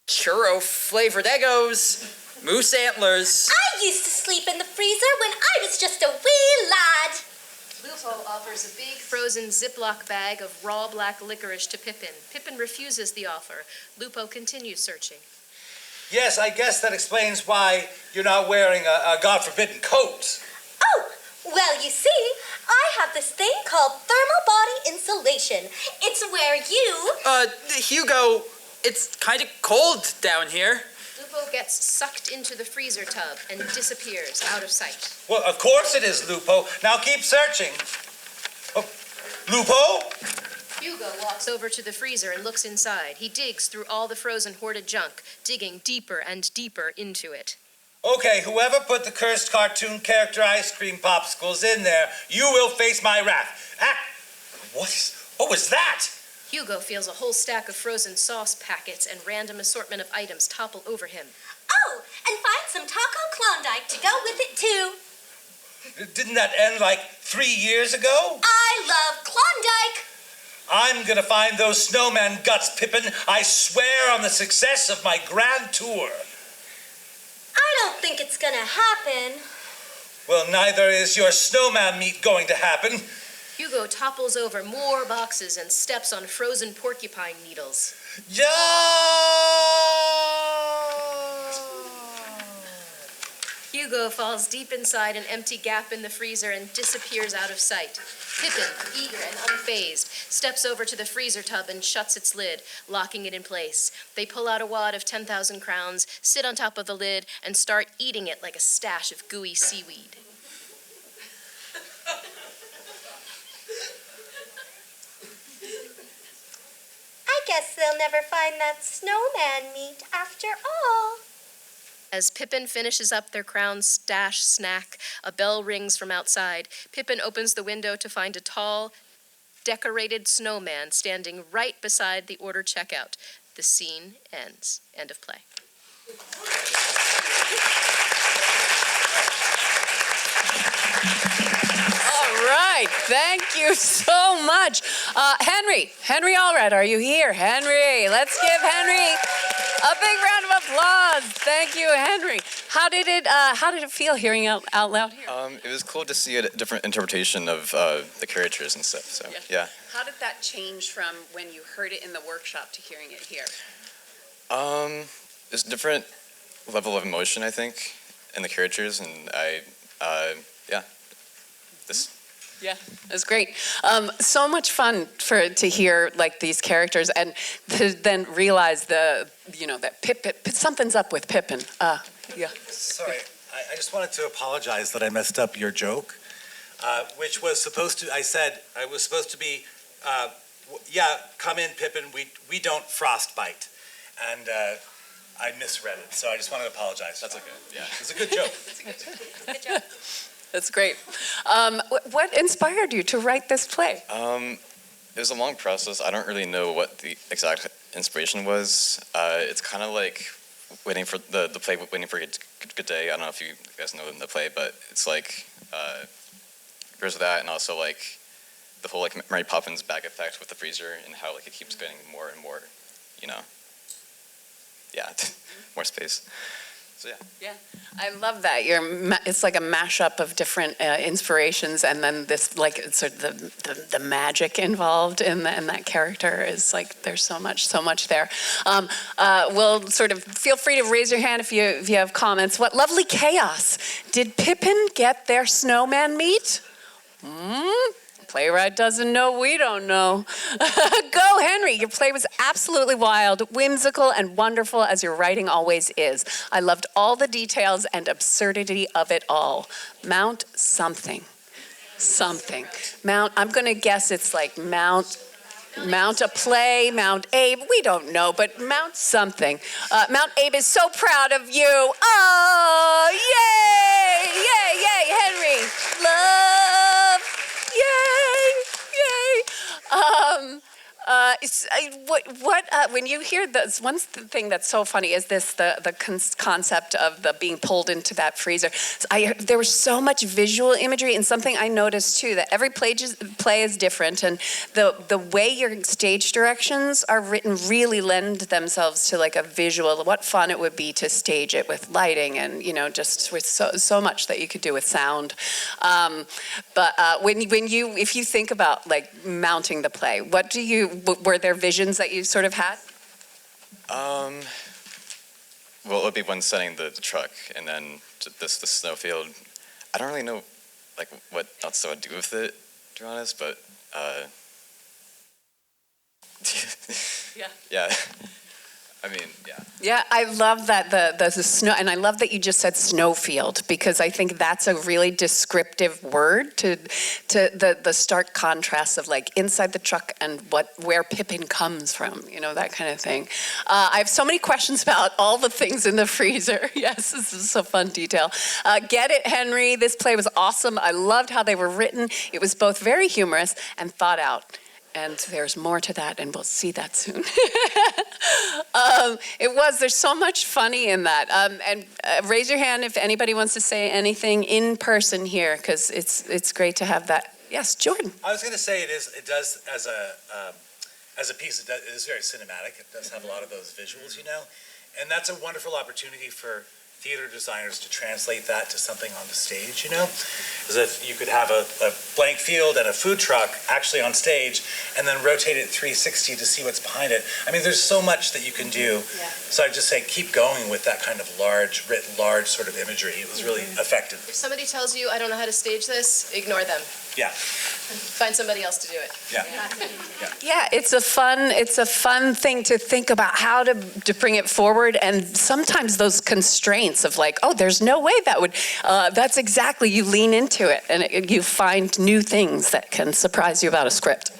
churro-flavored Eggos, moose antlers. I used to sleep in the freezer when I was just a wee lad. Lupo offers a big frozen Ziploc bag of raw black licorice to Pippin. Pippin refuses the offer. Lupo continues searching. Yes, I guess that explains why you're not wearing a God-forbidden coat. Oh, well, you see, I have this thing called thermal body insulation. It's where you... Hugo, it's kind of cold down here. Lupo gets sucked into the freezer tub and disappears out of sight. Well, of course it is, Lupo. Now keep searching. Oh, Lupo? Hugo walks over to the freezer and looks inside. He digs through all the frozen hoarded junk, digging deeper and deeper into it. Okay, whoever put the cursed cartoon character ice cream popsicles in there, you will face my wrath. What was that? Hugo feels a whole stack of frozen sauce packets and random assortment of items topple over him. Oh, and find some taco Klondike to go with it, too. Didn't that end like 3 years ago? I love Klondike. I'm gonna find those snowman guts, Pippin. I swear on the success of my grand tour. I don't think it's gonna happen. Well, neither is your snowman meat going to happen. Hugo topples over more boxes and steps on frozen porcupine needles. Yeah! Hugo falls deep inside an empty gap in the freezer and disappears out of sight. Pippin, eager and unfazed, steps over to the freezer tub and shuts its lid, locking it in place. They pull out a wad of 10,000 crowns, sit on top of the lid, and start eating it like a stash of gooey seaweed. I guess they'll never find that snowman meat after all. As Pippin finishes up their crown stash snack, a bell rings from outside. Pippin opens the window to find a tall, decorated snowman standing right beside the order checkout. The scene ends. End of play. All right, thank you so much. Henry Allred, are you here? Henry, let's give Henry a big round of applause. Thank you, Henry. How did it feel hearing out loud here? It was cool to see a different interpretation of the characters and stuff, so yeah. How did that change from when you heard it in the workshop to hearing it here? There's a different level of emotion, I think, in the characters, and Yeah, it was great. So much fun to hear like these characters and to then realize that Pippin, something's up with Pippin. Yeah. Sorry, I just wanted to apologize that I messed up your joke, which was supposed to, I said, I was supposed to be, come in, Pippin, we don't frostbite. And I misread it, so I just wanted to apologize. That's okay, yeah. It's a good joke. Good job. That's great. What inspired you to write this play? It was a long process. I don't really know what the exact inspiration was. It's kind of like waiting for the play, Waiting for a Good Day. I don't know if you guys know the play, but it's like there's that, and also like the whole like Mary Poppins bag effect with the freezer and how like it keeps getting more and more, more space. So yeah, I love that. It's like a mashup of different inspirations, and then this like sort of the magic involved in that character is like there's so much there. We'll sort of feel free to raise your hand if you have comments. What lovely chaos! Did Pippin get their snowman meat? Playwright doesn't know, we don't know. Go, Henry. Your play was absolutely wild, whimsical, and wonderful, as your writing always is. I loved all the details and absurdity of it all. Mount something. I'm going to guess it's like Mount a play, Mount Abe. We don't know, but Mount something. Mount Abe is so proud of you. Oh, yay, yay, yay, Henry. Love. When you hear this, one thing that's so funny is the concept of the being pulled into that freezer. There was so much visual imagery, and something I noticed too, that every play is different, and the way your stage directions are written really lend themselves to like a visual. What fun it would be to stage it with lighting and just with so much that you could do with sound. If you think about like mounting the play, were there visions that you sort of had? Well, it would be when setting the truck, and then the snowfield. I don't really know like what else I would do with it, to be honest, but yeah. I mean, yeah. Yeah, I love that the snow, and I love that you just said snowfield, because I think that's a really descriptive word to the stark contrast of like inside the truck and where Pippin comes from, that kind of thing. I have so many questions about all the things in the freezer. Yes, this is a fun detail. Get it, Henry. This play was awesome. I loved how they were written. It was both very humorous and thought out. And there's more to that, and we'll see that soon. There's so much funny in that. And raise your hand if anybody wants to say anything in person here, because it's great to have that. Yes, Jordan. I was going to say it does as a piece, it is very cinematic. It does have a lot of those visuals, and that's a wonderful opportunity for theater designers to translate that to something on the stage, as if you could have a blank field and a food truck actually on stage and then rotate it 360 to see what's behind it. I mean, there's so much that you can do. Yeah. So I'd just say keep going with that kind of large sort of imagery. It was really effective. If somebody tells you, I don't know how to stage this, ignore them. Yeah. Find somebody else to do it. Yeah, it's a fun thing to think about how to bring it forward, and sometimes those constraints of like, oh, there's no way that would, that's exactly, you lean into it, and you find new things that can surprise you about a script.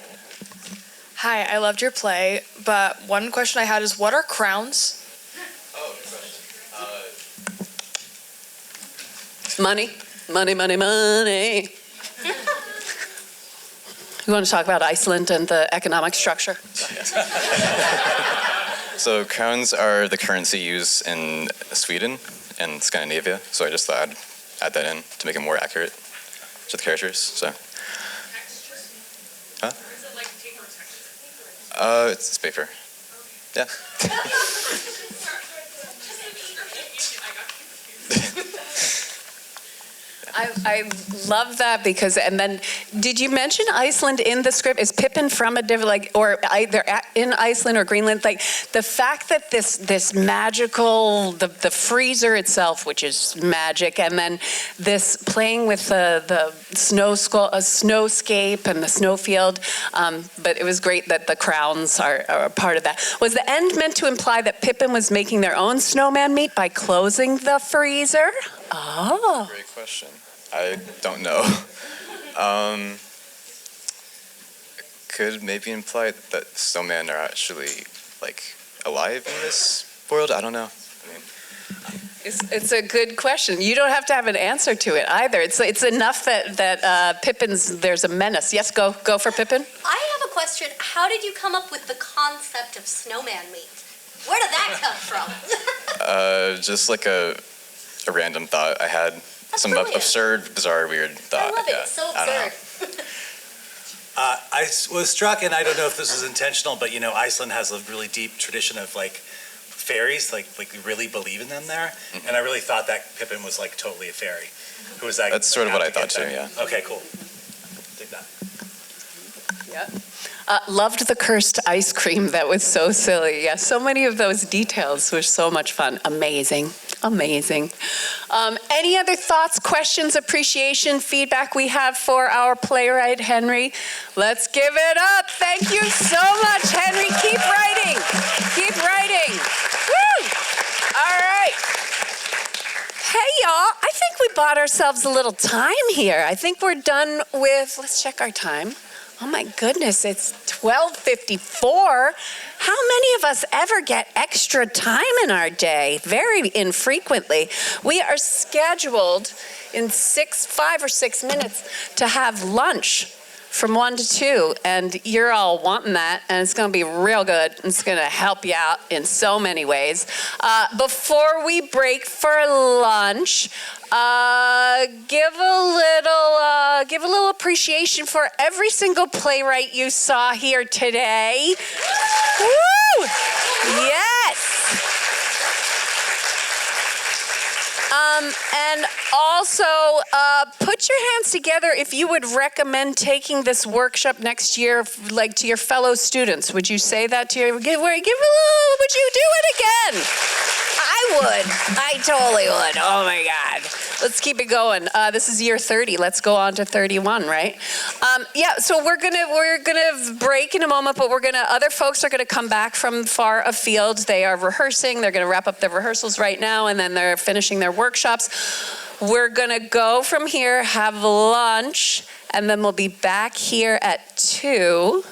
Hi, I loved your play, but one question I had is, what are crowns? Oh, good question. Money, money, money, money. You want to talk about Iceland and the economic structure? So crowns are the currency used in Sweden and Scandinavia, so I just thought I'd add that in to make it more accurate to the characters. So, huh? It's paper. Yeah. I love that because, and then, did you mention Iceland in the script? Is Pippin from a different, like, or either in Iceland or Greenland? Like, the fact that this magical, the freezer itself, which is magic, and then this playing with the snowscape and the snowfield, but it was great that the crowns are a part of that. Was the end meant to imply that Pippin was making their own snowman meat by closing the freezer? Oh. Great question. I don't know. Could maybe imply that snowmen are actually like alive in this world. I don't know. It's a good question. You don't have to have an answer to it either. It's enough that Pippin's, there's a menace. Yes, go for Pippin. I have a question. How did you come up with the concept of snowman meat? Where did that come from? Just like a random thought I had. Some absurd, bizarre, weird thought. I love it. It's so absurd. I was struck, and I don't know if this was intentional, but Iceland has a really deep tradition of like fairies, like we really believe in them there, and I really thought that Pippin was like totally a fairy. Who was that? That's sort of what I thought too. Yeah. Okay, cool. Take that. Yeah. Loved the cursed ice cream. That was so silly. Yeah, so many of those details were so much fun. Amazing. Any other thoughts, questions, appreciation, feedback we have for our playwright, Henry? Let's give it up. Thank you so much, Henry. Keep writing. Keep writing. Woo! All right. Hey, y'all. I think we bought ourselves a little time here. I think we're done with, let's check our time. Oh my goodness, it's 12:54. How many of us ever get extra time in our day? Very infrequently. We are scheduled in 5 or 6 minutes to have lunch from 1 to 2, and you're all wanting that, and it's going to be real good. It's going to help you out in so many ways. Before we break for lunch, give a little appreciation for every single playwright you saw here today. Woo! Yes. And also, put your hands together if you would recommend taking this workshop next year, like to your fellow students. Would you say that to your, would you do it again? I would. I totally would. Oh my God. Let's keep it going. This is year 30. Let's go on to 31, right? Yeah, so we're gonna break in a moment, but other folks are gonna come back from far afield. They are rehearsing. They're gonna wrap up their rehearsals right now, and then they're finishing their workshops. We're gonna go from here, have lunch, and then we'll be back here at 2.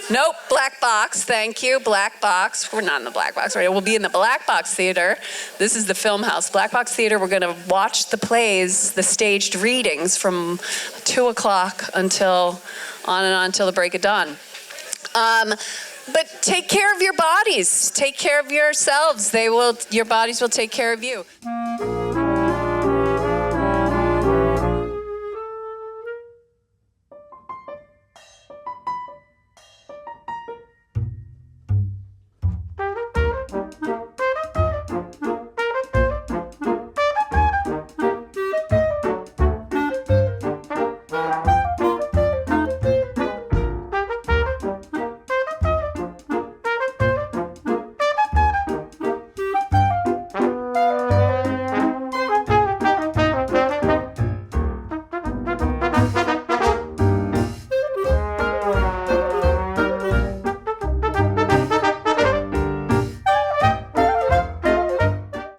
Nope, Black Box, thank you, Black Box. We're not in the Black Box, right? We'll be in the Black Box Theater. This is the Film House. Black Box Theater, we're gonna watch the plays, the staged readings from 2 o'clock until the break of dawn. But take care of your bodies. Take care of yourselves. Your bodies will take care of you.